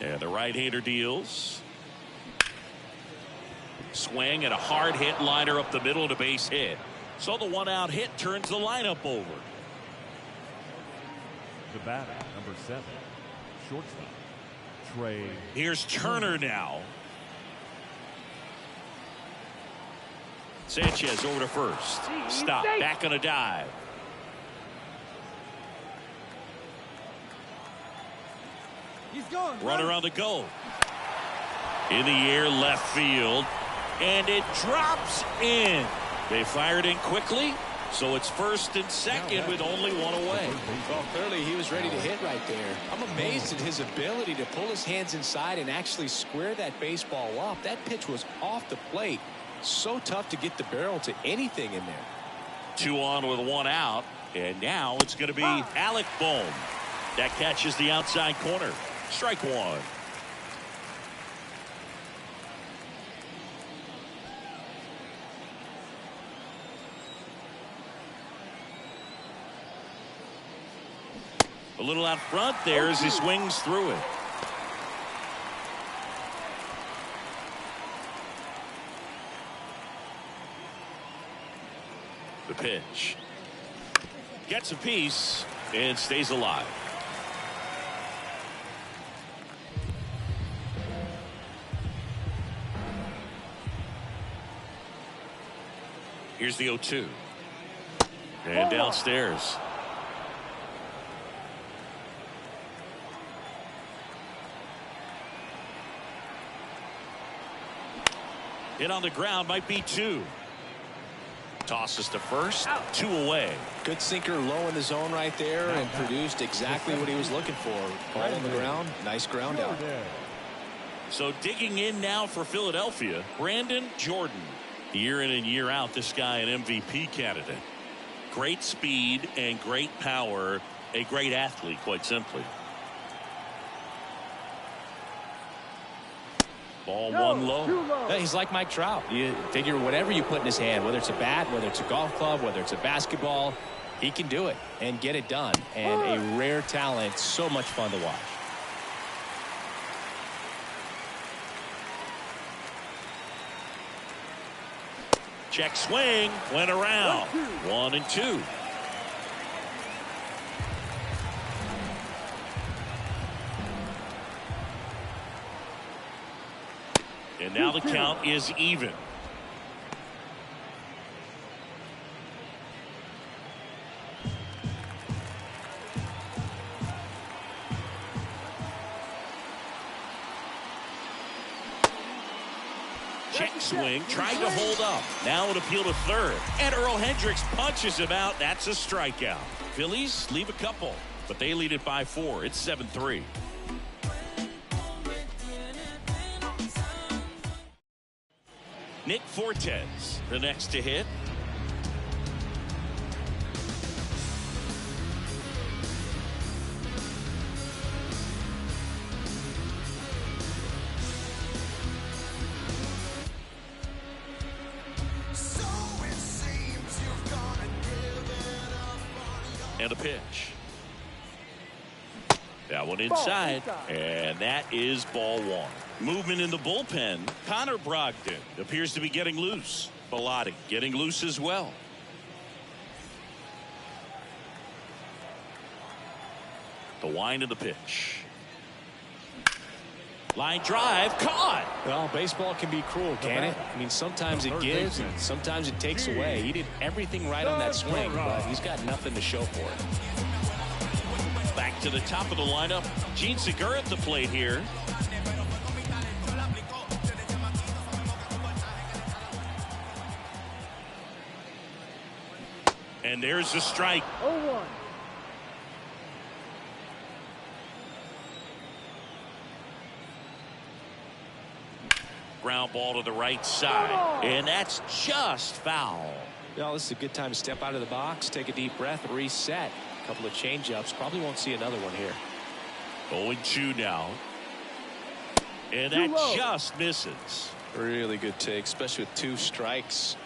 And the right-hander deals. Swing and a hard hit liner up the middle to base hit. So the 1-out hit turns the lineup over. The batter, number 7, shortstop, Trey. Here's Turner now. Sanchez over to first. Stop. Back on a dive. He's gone. Runner on the go. In the air, left field. And it drops in. They fired in quickly. So it's first and second with only 1 away. Well, clearly he was ready to hit right there. I'm amazed at his ability to pull his hands inside and actually square that baseball up. That pitch was off the plate. So tough to get the barrel to anything in there. 2 on with 1 out. And now it's going to be Alec Bohm. That catches the outside corner. Strike 1. A little out front there as he swings through it. The pitch. Gets a piece and stays alive. Here's the 0-2. And downstairs. Hit on the ground, might be 2. Tosses to first, 2 away. Good sinker low in the zone right there and produced exactly what he was looking for. Ball on the ground, nice ground out. So digging in now for Philadelphia, Brandon Jordan. Year in and year out, this guy an MVP candidate. Great speed and great power. A great athlete, quite simply. Ball 1 low. He's like Mike Trout. You figure whatever you put in his hand, whether it's a bat, whether it's a golf club, whether it's a basketball, he can do it and get it done. And a rare talent, so much fun to watch. Check swing, went around. 1 and 2. And now the count is even. Check swing, tried to hold up. Now an appeal to third. And Earl Hendricks punches him out. That's a strikeout. Phillies leave a couple, but they lead it by 4. It's 7-3. Nick Fortes, the next to hit. And a pitch. That one inside. And that is ball one. Movement in the bullpen. Connor Brogdon appears to be getting loose. Bellotti getting loose as well. The wind of the pitch. Line drive caught. Well, baseball can be cruel, can it? I mean, sometimes it gives and sometimes it takes away. He did everything right on that swing, but he's got nothing to show for it. Back to the top of the lineup. Gene Segura at the plate here. And there's the strike. 0-1. Ground ball to the right side. And that's just foul. Well, this is a good time to step out of the box, take a deep breath, reset. A couple of change-ups. Probably won't see another one here. 0-2 now. And that just misses. Really good take, especially with 2 strikes.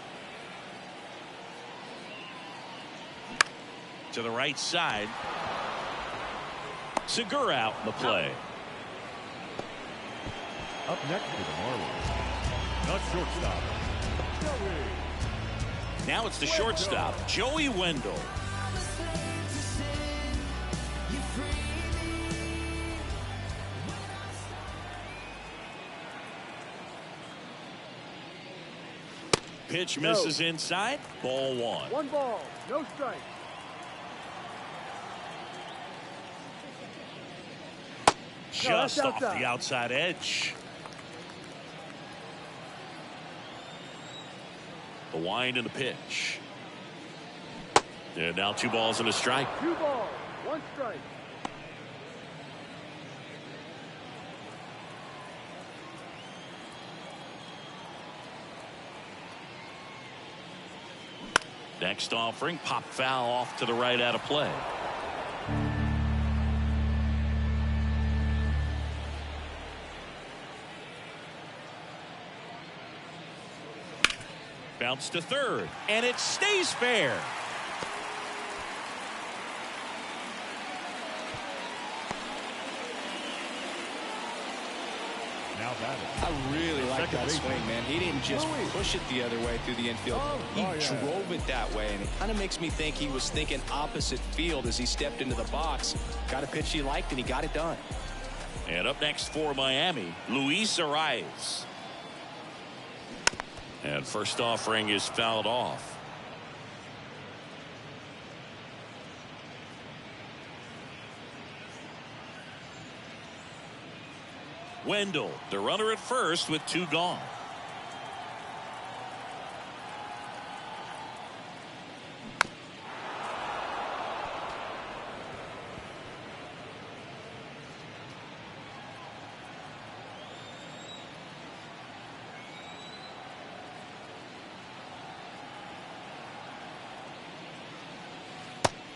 To the right side. Segura out in the play. Up next for the Marlins, the shortstop, Joey. Now it's the shortstop, Joey Wendell. Pitch misses inside. Ball one. 1 ball, no strike. Just off the outside edge. The wind and the pitch. And now 2 balls and a strike. 2 balls, 1 strike. Next offering, pop foul off to the right out of play. Bounce to third, and it stays fair. Now batting. I really like that swing, man. He didn't just push it the other way through the infield. He drove it that way, and it kind of makes me think he was thinking opposite field as he stepped into the box. Got a pitch he liked, and he got it done. And up next for Miami, Luis Arias. And first offering is fouled off. Wendell, the runner at first with 2 gone.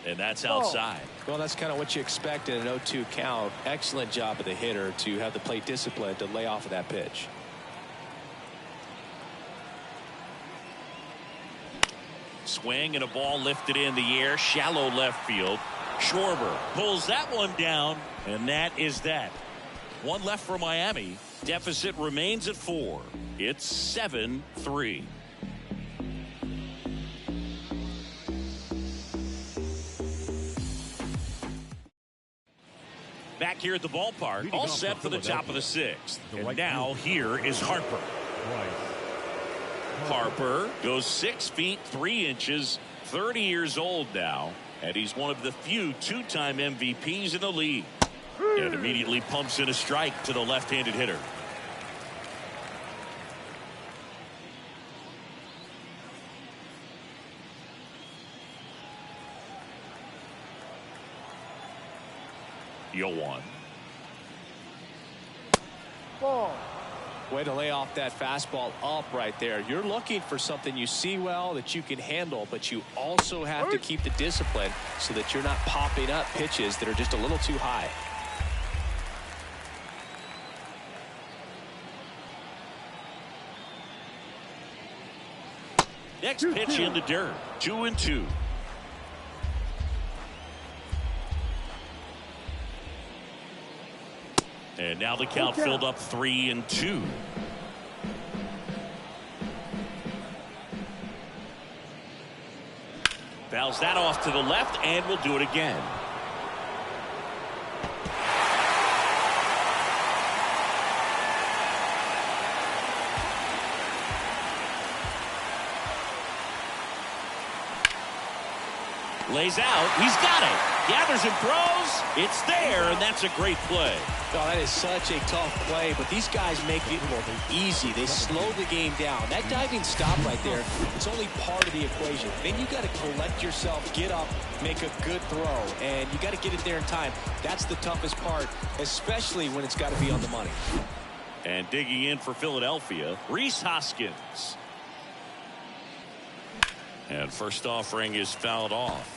And that's outside. Well, that's kind of what you expect in an 0-2 count. Excellent job of the hitter to have the plate discipline to lay off of that pitch. Swing and a ball lifted in the air, shallow left field. Schwarber pulls that one down, and that is that. 1 left for Miami. Deficit remains at 4. It's 7-3. Back here at the ballpark, all set for the top of the 6th. And now here is Harper. Harper goes 6 feet 3 inches, 30 years old now, and he's one of the few 2-time MVPs in the league. And immediately pumps in a strike to the left-handed hitter. One. Ball. Way to lay off that fastball up right there. You're looking for something you see well that you can handle, but you also have to keep the discipline so that you're not popping up pitches that are just a little too high. Next pitch in the dirt. 2-2. And now the count filled up 3-2. Fouls that off to the left, and we'll do it again. Lays out. He's got it. Gathers and throws. It's there, and that's a great play. Oh, that is such a tough play, but these guys make it easy. They slow the game down. That diving stop right there, it's only part of the equation. Then you got to collect yourself, get up, make a good throw, and you got to get it there in time. That's the toughest part, especially when it's got to be on the money. And digging in for Philadelphia, Rhys Hoskins. And first offering is fouled off.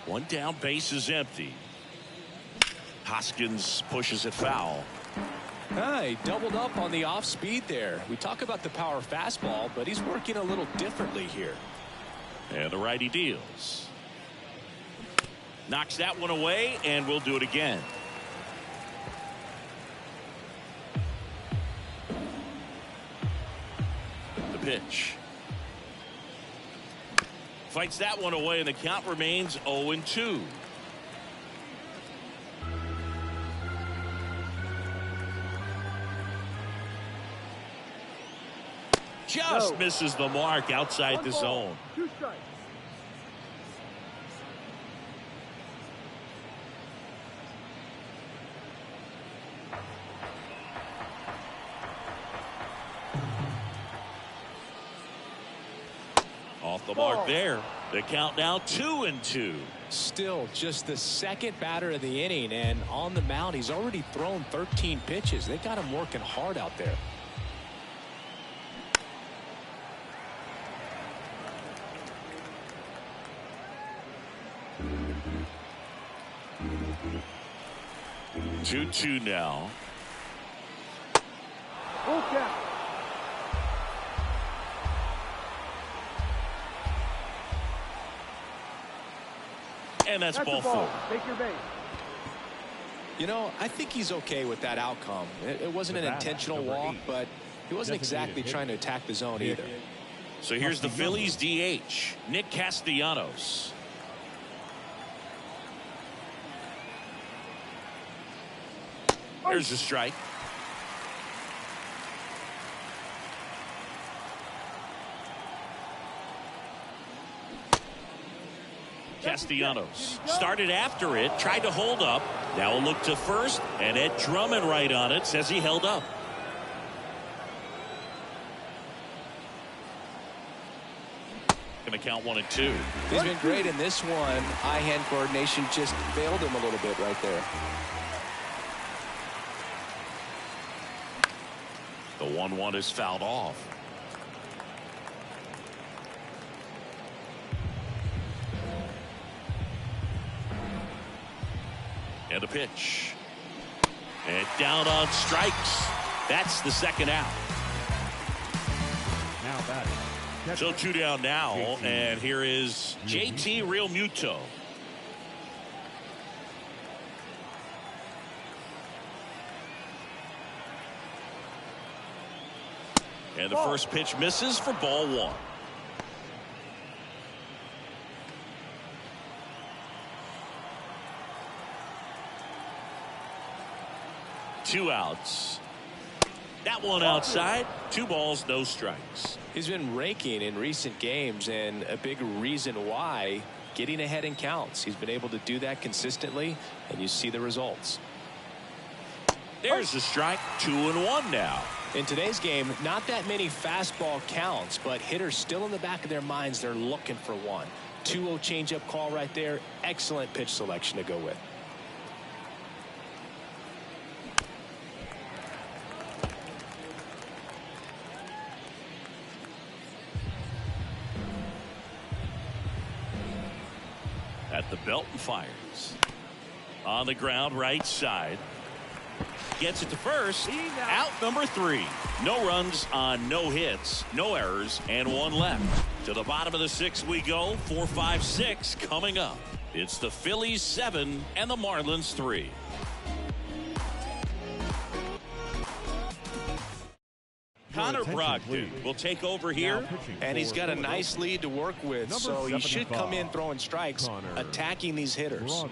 One down, base is empty. Hoskins pushes it foul. He doubled up on the off speed there. We talk about the power fastball, but he's working a little differently here. And the righty deals. Knocks that one away, and we'll do it again. The pitch. Fights that one away, and the count remains 0-2. Just misses the mark outside the zone. 2 strikes. Off the mark there. The count now 2-2. Still just the second batter of the inning, and on the mound he's already thrown 13 pitches. They got him working hard out there. Two now. Full count. And that's ball the ball. 4. Take your base. You know, I think he's okay with that outcome. It wasn't an intentional walk, but he wasn't exactly trying to attack the zone either. So here's the Phillies DH, Nick Castellanos. There's a strike. Castellanos started after it, tried to hold up. Now a look to first, and Ed Drummond right on it, says he held up. Gonna count 1-2. He's been great in this one. Eye-hand coordination just failed him a little bit right there. The 1-1 is fouled off. And a pitch. And down on strikes. That's the second out. Now batting. So 2 down now, and here is JT Realmuto. And the first pitch misses for ball 1. Two outs. That one outside. 2 balls, no strikes. He's been raking in recent games, and a big reason why, getting ahead in counts. He's been able to do that consistently, and you see the results. There's the strike. 2-1 now. In today's game, not that many fastball counts, but hitters still in the back of their minds, they're looking for one. 2-0 changeup call right there. Excellent pitch selection to go with. At the belt and fires. On the ground, right side. Gets it to first. Out number 3. No runs on no hits, no errors, and 1 left. To the bottom of the 6th we go. 4, 5, 6 coming up. It's the Phillies 7 and the Marlins 3. Connor Brogdon will take over here. And he's got a nice lead to work with, so he should come in throwing strikes, attacking these hitters.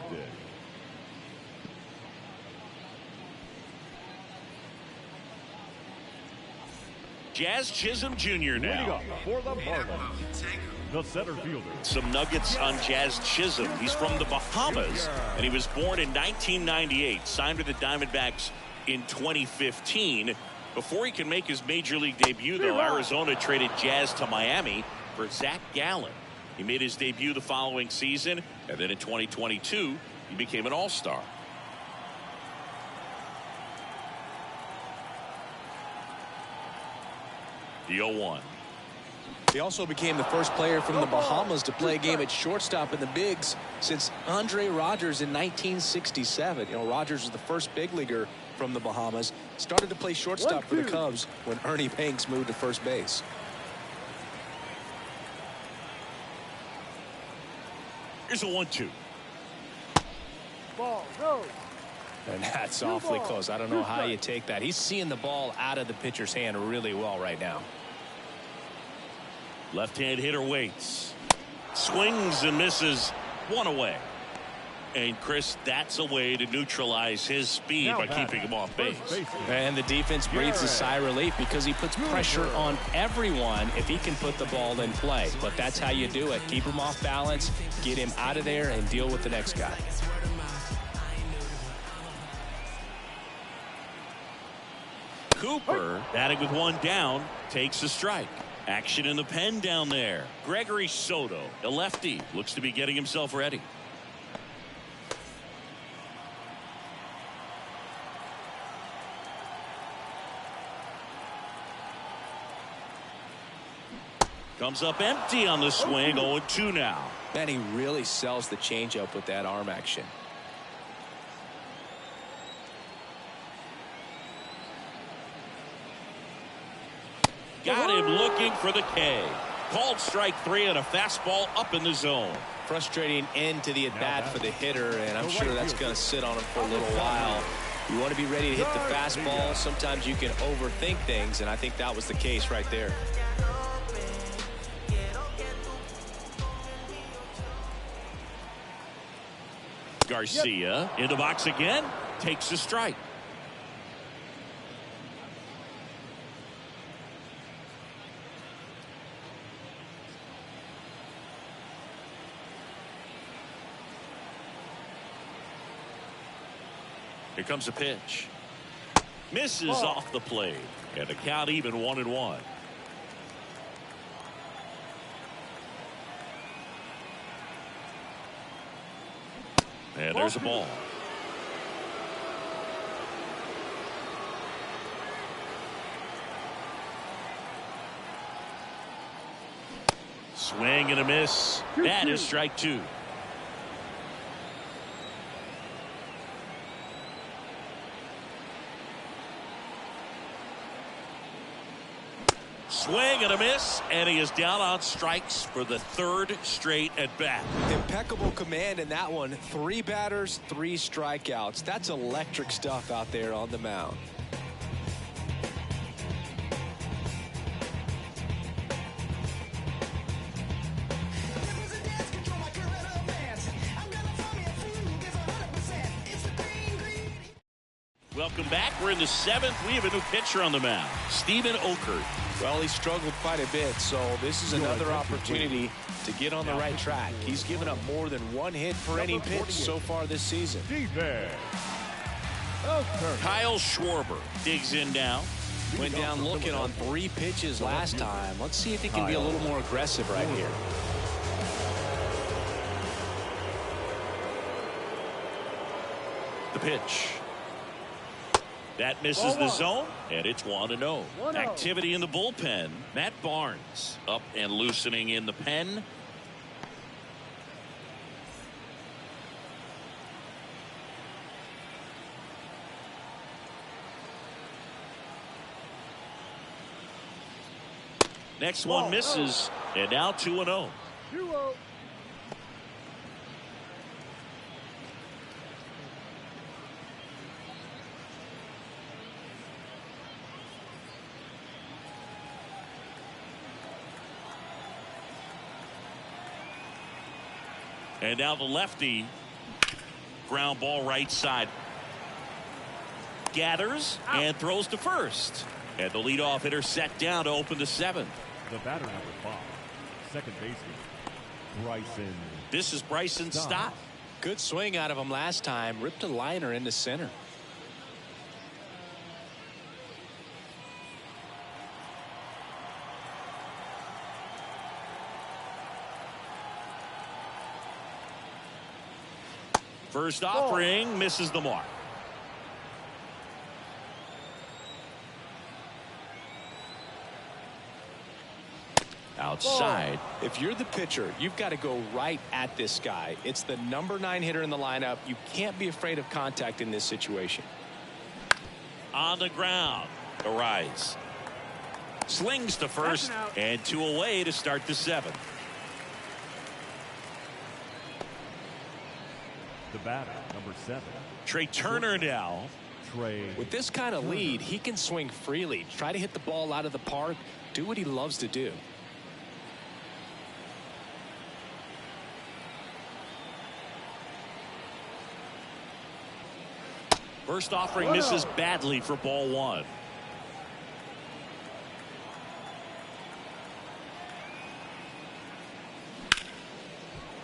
Jazz Chisholm Jr. now. For the Marlins, the center fielder. Some nuggets on Jazz Chisholm. He's from the Bahamas, and he was born in 1998. Signed with the Diamondbacks in 2015. Before he can make his major league debut, though, Arizona traded Jazz to Miami for Zach Gallen. He made his debut the following season, and then in 2022, he became an all-star. The 0-1. He also became the first player from the Bahamas to play a game at shortstop in the bigs since Andre Rogers in 1967. You know, Rogers was the first big leaguer from the Bahamas. Started to play shortstop for the Cubs when Ernie Banks moved to first base. Here's a 1-2. Ball, no. And that's awfully close. I don't know how you take that. He's seeing the ball out of the pitcher's hand really well right now. Left-hand hitter waits. Swings and misses. 1 away. And Chris, that's a way to neutralize his speed by keeping him off base. And the defense breathes a sigh of relief because he puts pressure on everyone if he can put the ball in play. But that's how you do it. Keep him off balance, get him out of there, and deal with the next guy. Cooper, batting with 1 down, takes a strike. Action in the pen down there. Gregory Soto, a lefty, looks to be getting himself ready. Comes up empty on the swing. 0-2 now. Man, he really sells the changeup with that arm action. Got him looking for the K. Called strike 3 and a fastball up in the zone. Frustrating end to the at-bat for the hitter, and I'm sure that's going to sit on him for a little while. You want to be ready to hit the fastball. Sometimes you can overthink things, and I think that was the case right there. Garcia in the box again, takes a strike. Here comes a pitch. Misses off the plate. And the count even 1-1. And there's a ball. Swing and a miss. That is strike 2. Swing and a miss, and he is down on strikes for the 3rd straight at bat. Impeccable command in that one. 3 batters, 3 strikeouts. That's electric stuff out there on the mound. Welcome back. We're in the 7th. We have a new pitcher on the mound, Steven Okert. Well, he struggled quite a bit, so this is another opportunity to get on the right track. He's given up more than 1 hit per inning pitch so far this season. Kyle Schwarber digs in now. Went down looking on 3 pitches last time. Let's see if he can be a little more aggressive right here. The pitch. That misses the zone, and it's 1-0. Activity in the bullpen. Matt Barnes up and loosening in the pen. Next one misses, and now 2-0. 2-0. And now the lefty. Ground ball right side. Gathers and throws to first. And the leadoff hitter set down to open the seventh. The batter number 5, second baseman, Bryson. This is Bryson's stop. Good swing out of him last time. Ripped a liner into center. First offering misses the mark. Outside. If you're the pitcher, you've got to go right at this guy. It's the number 9 hitter in the lineup. You can't be afraid of contact in this situation. On the ground. The rise. Slings to first and 2 away to start the seventh. The batter number 7, Trey Turner now. With this kind of lead, he can swing freely. Try to hit the ball out of the park. Do what he loves to do. First offering misses badly for ball 1.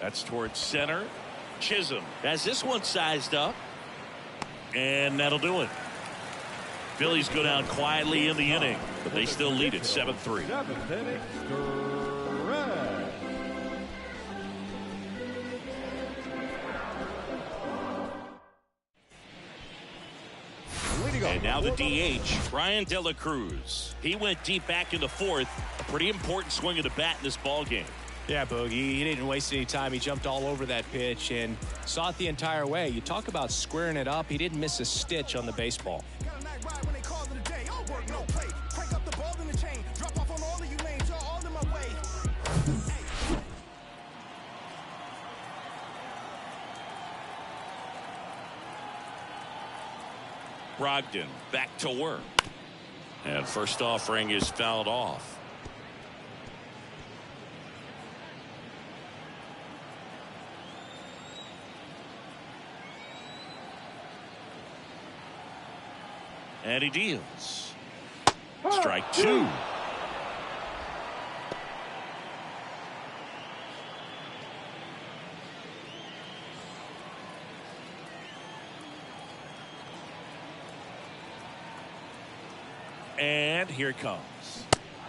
That's towards center. Chisholm has this one sized up. And that'll do it. Phillies go down quietly in the inning, but they still lead it 7-3. 7th inning, And now the DH, Brian De La Cruz. He went deep back in the 4th. A pretty important swing of the bat in this ball game. Yeah, Boogie, he didn't waste any time. He jumped all over that pitch and saw it the entire way. You talk about squaring it up. He didn't miss a stitch on the baseball. Brogdon back to work. And first offering is fouled off. And he deals. Strike 2. And here it comes.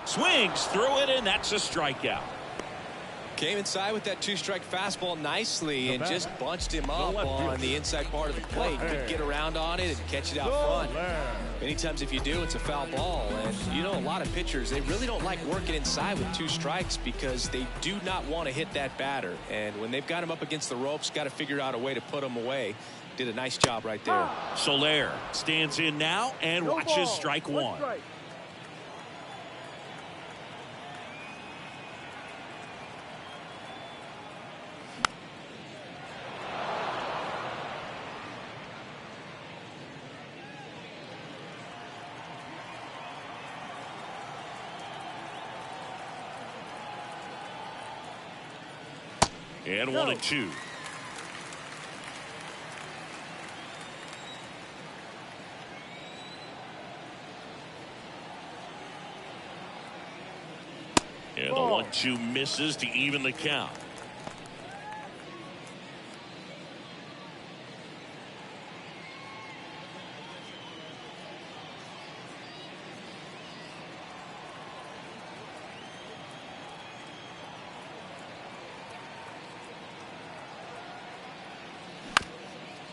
Swings through it, and that's a strikeout. Came inside with that 2-strike fastball nicely and just bunched him up on the inside part of the plate. Could get around on it and catch it out front. Many times if you do, it's a foul ball. And you know, a lot of pitchers, they really don't like working inside with 2 strikes because they do not want to hit that batter. And when they've got him up against the ropes, got to figure out a way to put him away. Did a nice job right there. Soler stands in now and watches strike 1. Strike. And 1-2. And the 1-2 misses to even the count.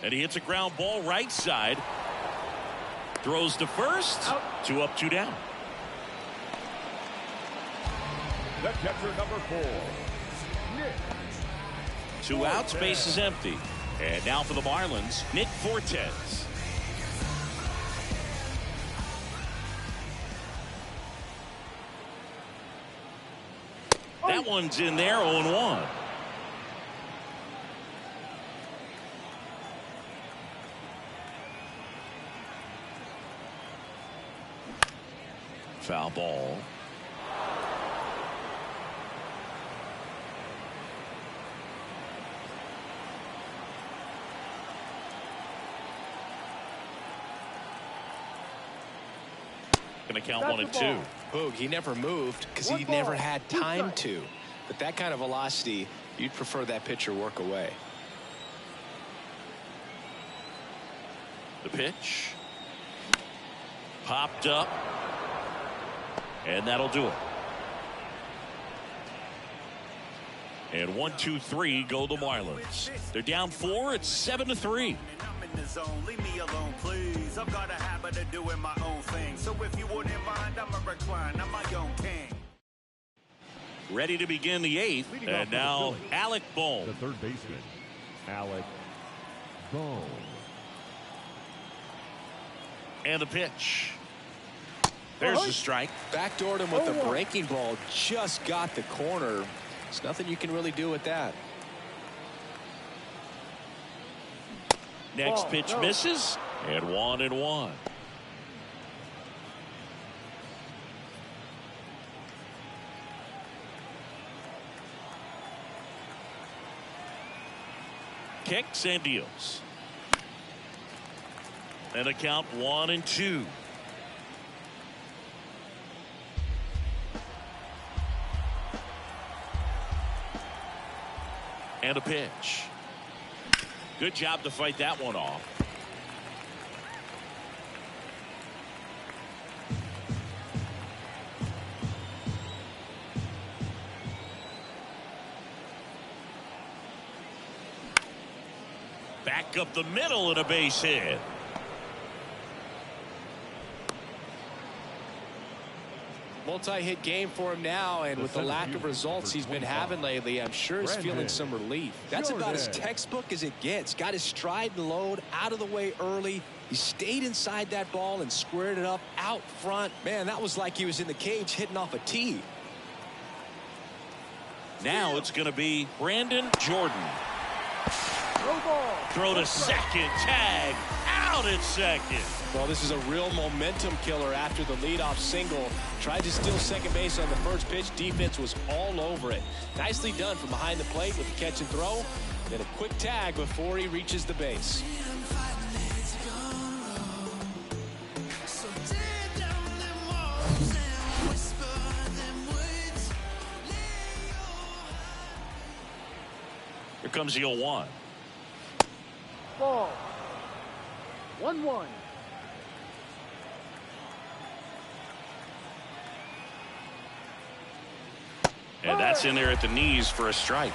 And he hits a ground ball right side. Throws to first. 2 up, 2 down. The catcher number 4, Nick. 2 outs, base is empty. And now for the Marlins, Nick Fortes. that one's in there, 0-1. Foul ball. Going to count 1 and 2. Boog, he never moved because he never had time to. But that kind of velocity, you'd prefer that pitcher work away. The pitch. Popped up. And that'll do it. And 1, 2, 3 go the Marlins. They're down 4. It's 7-3. Leave me alone, please. I've got a habit of doing my own thing. So if you wouldn't mind, I'm a recline. I'm my own king. Ready to begin the 8th. And now Alec Bohm. The third baseman, Alec Bohm. And the pitch. There's the strike. Backdoored him with a breaking ball. Just got the corner. There's nothing you can really do with that. Next pitch misses. And 1-1. Kicks and deals. And a count 1 and 2. And a pitch. Good job to fight that one off. Back up the middle and a base hit. Multi-hit game for him now, and with the lack of results he's been having lately, I'm sure he's feeling some relief. That's about as textbook as it gets. Got his stride and load out of the way early. He stayed inside that ball and squared it up out front. Man, that was like he was in the cage hitting off a tee. Now it's going to be Brandon Jordan. Throw to second, tag, out at second. Well, this is a real momentum killer after the leadoff single. Tried to steal second base on the first pitch. Defense was all over it. Nicely done from behind the plate with the catch and throw. Then a quick tag before he reaches the base. Here comes the 0-1. Ball. 1-1. And that's in there at the knees for a strike.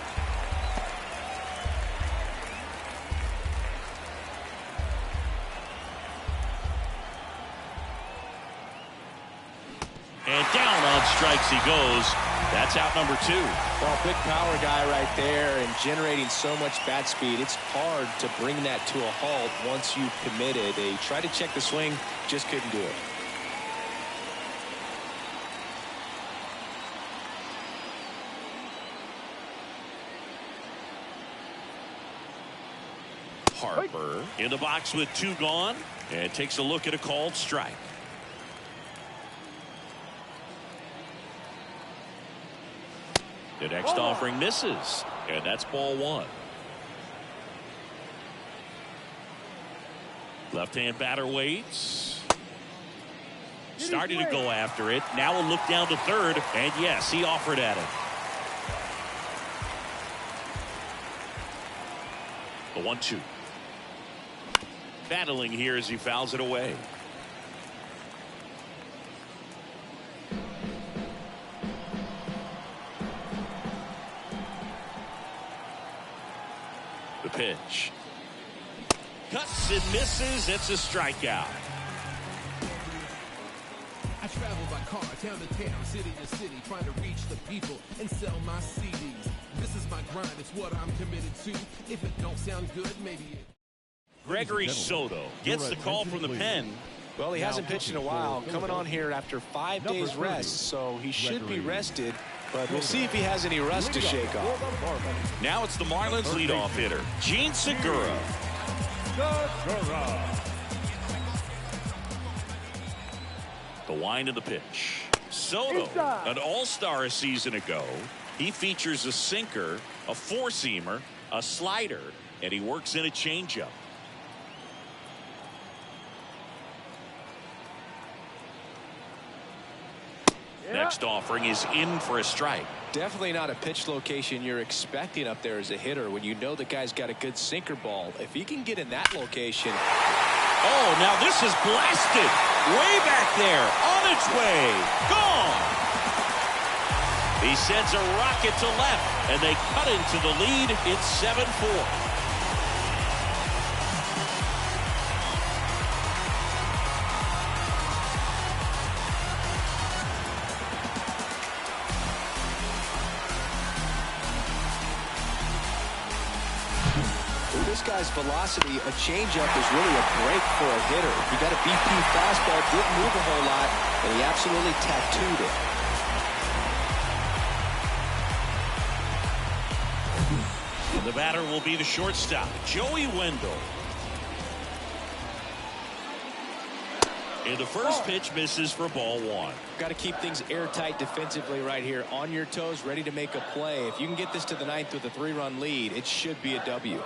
And down on strikes he goes. That's out number 2. Well, big power guy right there and generating so much bat speed. It's hard to bring that to a halt once you've committed. They tried to check the swing, just couldn't do it. Harper in the box with 2 gone and takes a look at a called strike. The next offering misses, and that's ball 1. Left-hand batter waits. Starting to go after it. Now a look down to third, and yes, he offered at it. The 1-2. Battling here as he fouls it away. The pitch. Cuts and misses. It's a strikeout. I travel by car, town to town, city to city, trying to reach the people and sell my CDs. This is my grind, it's what I'm committed to. If it don't sound good, maybe it... Gregory Soto gets the call from the pen. Well, he hasn't pitched in a while. Coming on here after 5 days rest, so he should be rested. But we'll see if he has any rust to shake off. Now it's the Marlins leadoff hitter, Gene Segura. The wind of the pitch. Soto, an all-star a season ago. He features a sinker, a four-seamer, a slider, and he works in a changeup. Next offering is in for a strike. Definitely not a pitch location you're expecting up there as a hitter when you know the guy's got a good sinker ball. If he can get in that location. Oh, now this is blasted. Way back there. On its way. Gone. He sends a rocket to left, and they cut into the lead. It's 7-4. This guy's velocity, a changeup is really a break for a hitter. He got a BP fastball, didn't move a whole lot, and he absolutely tattooed it. And the batter will be the shortstop, Joey Wendell. And the first pitch misses for ball one. Got to keep things airtight defensively right here. On your toes, ready to make a play. If you can get this to the ninth with a 3-run lead, it should be a W.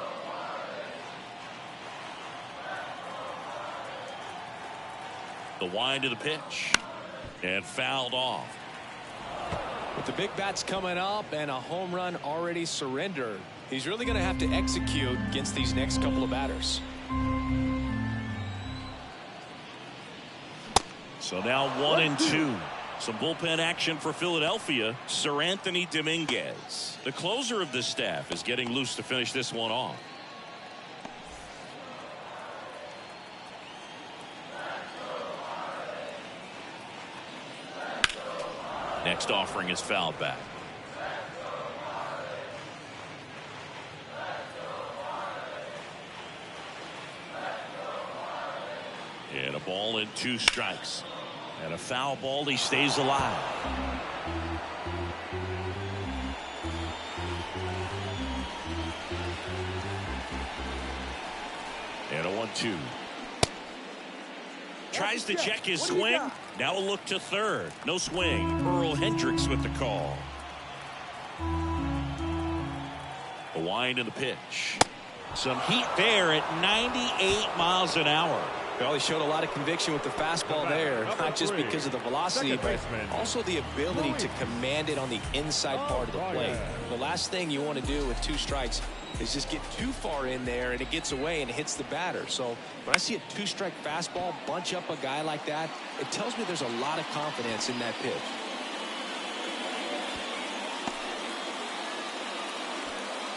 The wind of the pitch. And fouled off. With the big bats coming up and a home run already surrendered, he's really going to have to execute against these next couple of batters. So now 1-2. Some bullpen action for Philadelphia. Sir Anthony Dominguez, the closer of the staff, is getting loose to finish this one off. Next offering is fouled back. And a ball and 2 strikes. And a foul ball. He stays alive. And a 1-2. Tries to check his swing. Now a look to third. No swing. Earl Hendricks with the call. The wind of the pitch. Some heat there at 98 miles an hour. Well, he showed a lot of conviction with the fastball there, not just because of the velocity, but also the ability to command it on the inside part of the plate. The last thing you want to do with 2 strikes is just get too far in there and it gets away and hits the batter. So when I see a 2-strike fastball bunch up a guy like that, it tells me there's a lot of confidence in that pitch.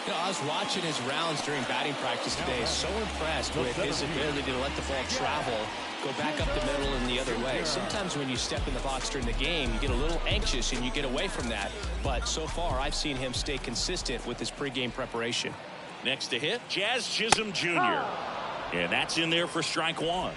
You know, I was watching his rounds during batting practice today. So impressed with his ability to let the ball travel, go back up the middle and the other way. Sometimes when you step in the box during the game, you get a little anxious and you get away from that. But so far, I've seen him stay consistent with his pregame preparation. Next to hit, Jazz Chisholm Jr. And that's in there for strike 1.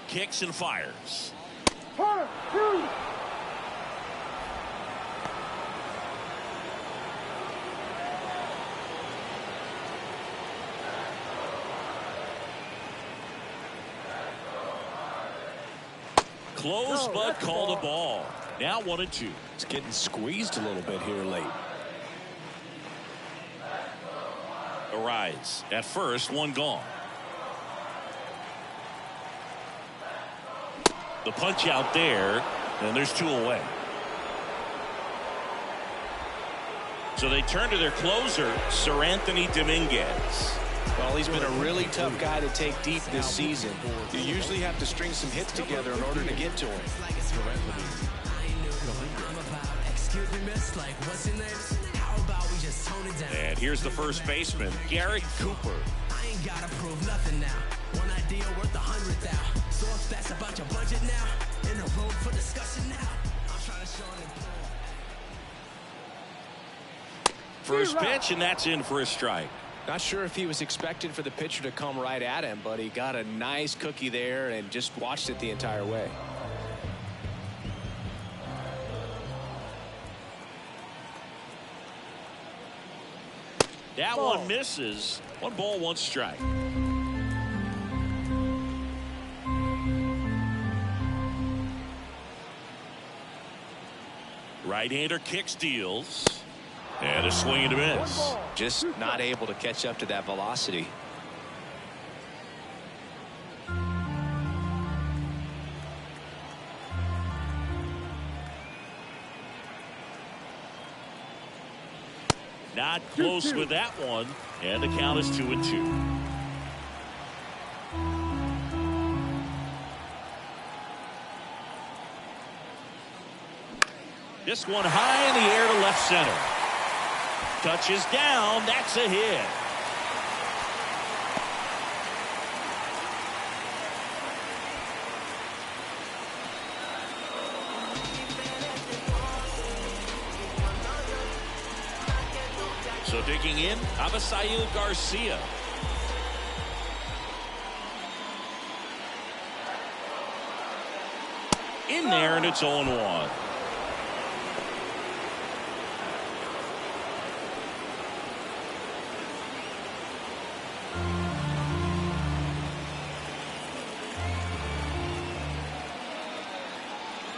Kicks and fires. 1, 2. Close, but called a ball. Now 1-2. It's getting squeezed a little bit here late. Arise at first, 1 gone. The punch out there, and there's 2 away. So they turn to their closer, Sir Anthony Dominguez. Well, he's been a really tough guy to take deep this season. You usually have to string some hits together in order to get to him. And here's the first baseman, Garrett Cooper. I ain't gotta prove nothing now. One idea worth 100,000. So if that's about your budget now, in a room for discussion now, I'm trying to show them. first pitch, and that's in for a strike. Not sure if he was expecting for the pitcher to come right at him, but he got a nice cookie there and just watched it the entire way. That one misses. 1 ball, 1 strike. Right-hander kicks, deals. And a swing and a miss. Just not able to catch up to that velocity. Not close with that one. And the count is 2-2. This one high in the air to left center. Touches down. That's a hit. So digging in, Avisail Garcia. In there, and it's 0-1.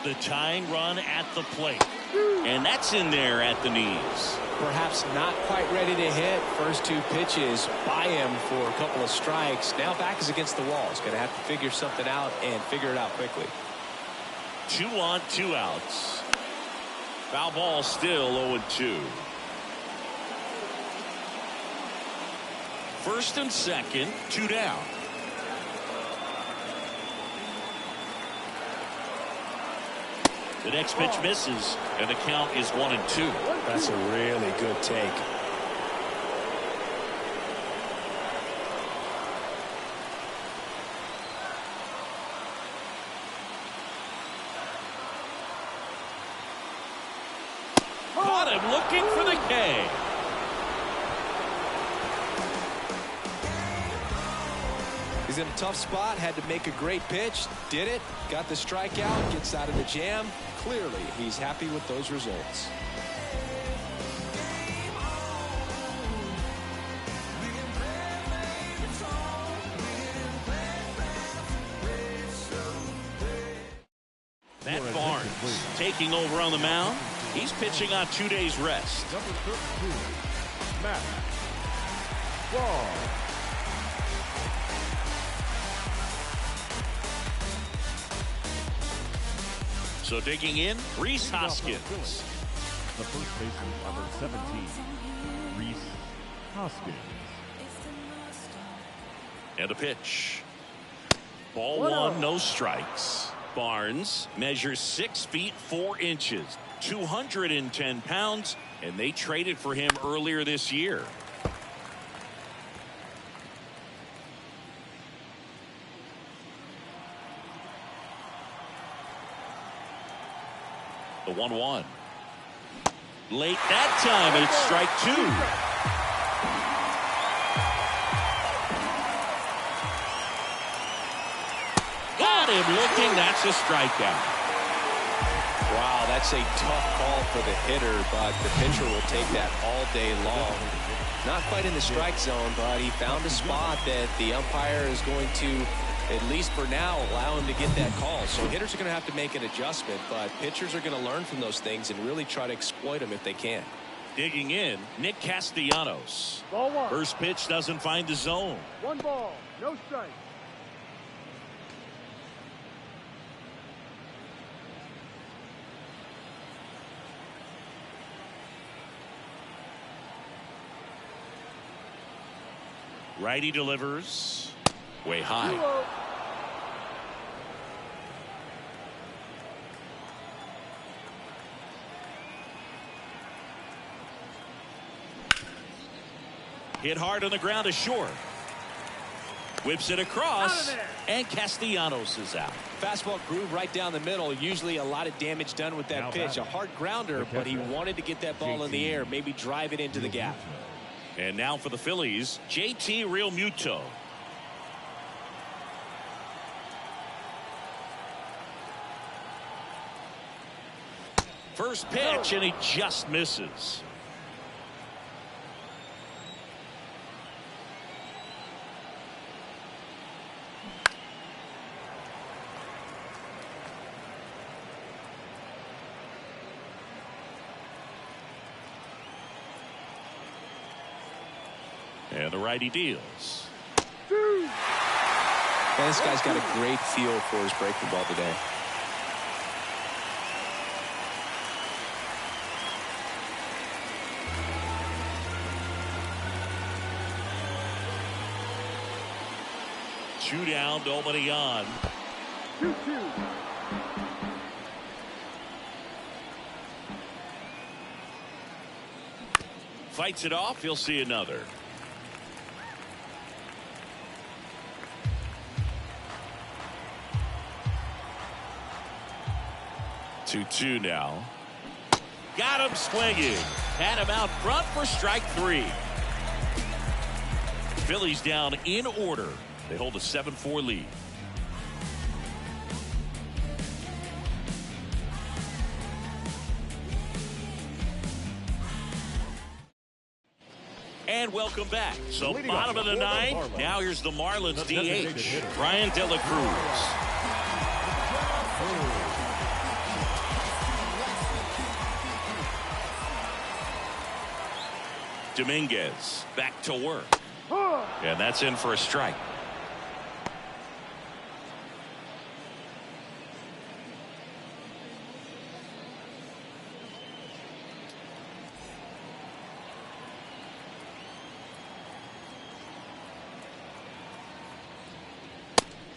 The tying run at the plate. And that's in there at the knees. Perhaps not quite ready to hit. First 2 pitches by him for a couple of strikes. Now back is against the wall. He's going to have to figure something out and figure it out quickly. 2 on, 2 outs. Foul ball still 0-2. First and second, 2 down. The next pitch misses, and the count is 1-2. That's a really good take. Caught him looking for the K. He's in a tough spot, had to make a great pitch, did it, got the strikeout, gets out of the jam. Clearly, he's happy with those results. Matt Barnes taking over on the mound. He's pitching on 2 days rest. Number 13, Matt Barnes. So digging in, Rhys Hoskins. The first baseman, number 17, Rhys Hoskins. And a pitch. Ball 1, no strikes. Barnes measures 6 feet 4 inches, 210 pounds, and they traded for him earlier this year. The 1-1. Late that time, and it's strike 2. Got him looking. That's a strikeout. Wow, that's a tough call for the hitter, but the pitcher will take that all day long. Not quite in the strike zone, but he found a spot that the umpire is going to, at least for now, allow him to get that call. So hitters are going to have to make an adjustment, but pitchers are going to learn from those things and really try to exploit them if they can. Digging in, Nick Castellanos. Ball 1. First pitch doesn't find the zone. 1 ball, no strike. Righty delivers. Way high. 2-0. Hit hard on the ground to short. Whips it across, and Castellanos is out. Fastball groove right down the middle. Usually a lot of damage done with that pitch. A hard grounder, but he wanted to get that ball in the air, maybe drive it into the gap. And now for the Phillies, JT Realmuto. First pitch, and he just misses. And the righty deals. Man, this guy's got a great feel for his breaking ball today. Two down, nobody on. 2-2. Fights it off. He'll see another. Two now. Got him swinging. Had him out front for strike three. Phillies down in order. They hold a 7-4 lead. And welcome back. So bottom of the ninth. Now here's the Marlins DH, Brian De La Cruz. Dominguez back to work. And that's in for a strike.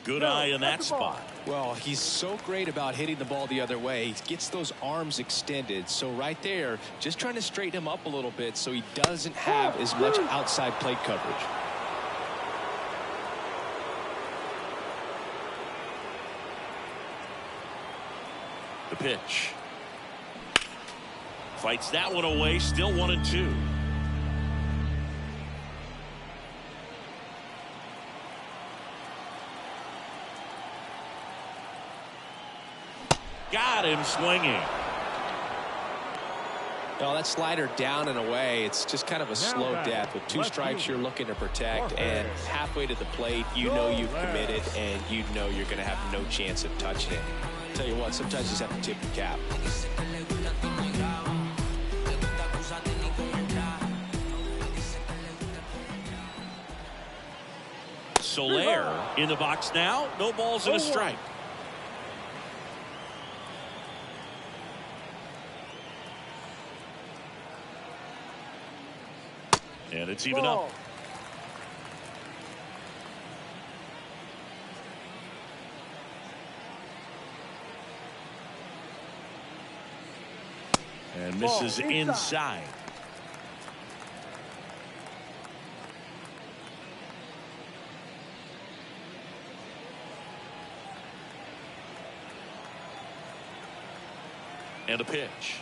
Good eye in that spot. Well, he's so great about hitting the ball the other way. He gets those arms extended. So right there, just trying to straighten him up a little bit so he doesn't have as much outside plate coverage. The pitch. Fights that one away. Still 1-2. Got him swinging. Well, that slider down and away, it's just kind of a slow death. With two strikes you're looking to protect, and halfway to the plate, you know you've committed, and you know you're going to have no chance of touching it. Tell you what, sometimes you just have to tip the cap. Soler in the box now. No balls and a strike. And it's even up. And misses inside. And a pitch.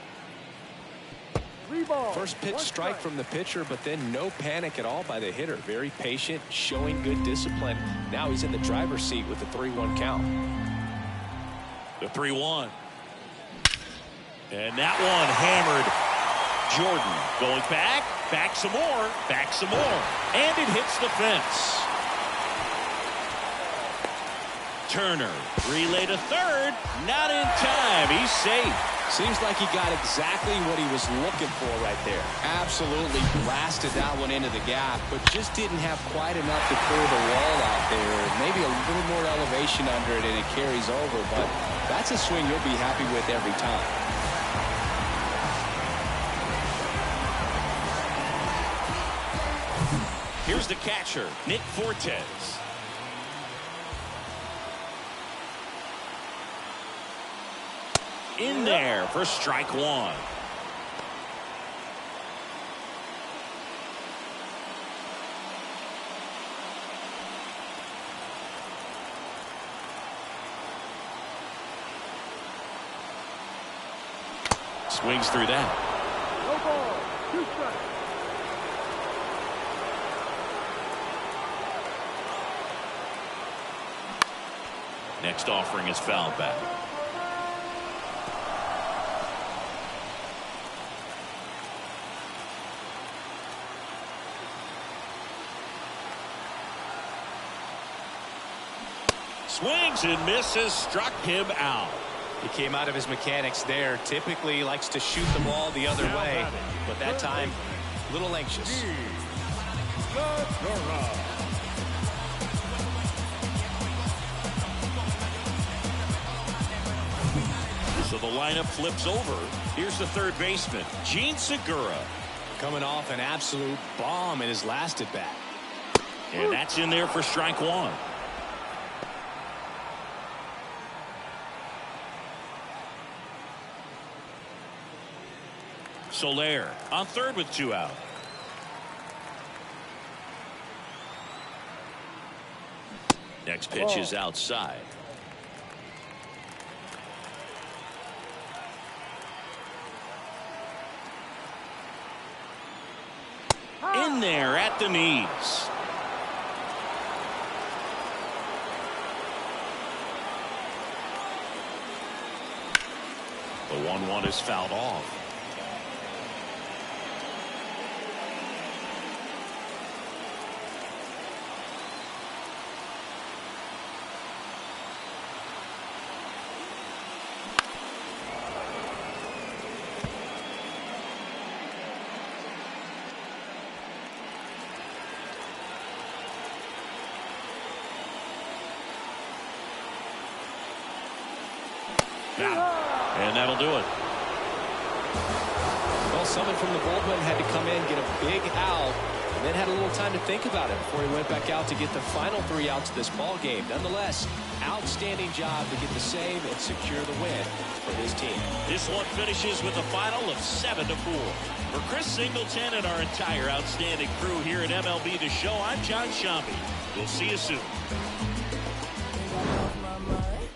First pitch strike from the pitcher, but then no panic at all by the hitter. Very patient, showing good discipline. Now he's in the driver's seat with the 3-1 count. The 3-1. And that one hammered. Jordan going back some more, and it hits the fence. Turner relay to third, not in time. He's safe. Seems like he got exactly what he was looking for right there. Absolutely blasted that one into the gap, but just didn't have quite enough to clear the wall out there. Maybe a little more elevation under it and it carries over, but that's a swing you'll be happy with every time. Here's the catcher, Nick Fortes. In there for strike one. Swings through that. No ball. 2 strikes. Next offering is fouled back. Swings and misses, struck him out. He came out of his mechanics there. Typically likes to shoot the ball the other way, but that time a little anxious. So the lineup flips over. Here's the third baseman, Gene Segura. Coming off an absolute bomb in his last at bat. And that's in there for strike one. Soler on third with 2 out. Next pitch is outside. In there at the knees. The 1-1 is fouled off. And that'll do it. Well, someone from the bullpen had to come in, get a big out, and then had a little time to think about it before he went back out to get the final 3 outs of this ball game. Nonetheless, outstanding job to get the save and secure the win for his team. This one finishes with a final of 7-4. For Chris Singleton and our entire outstanding crew here at MLB The Show, I'm John Shambi. We'll see you soon.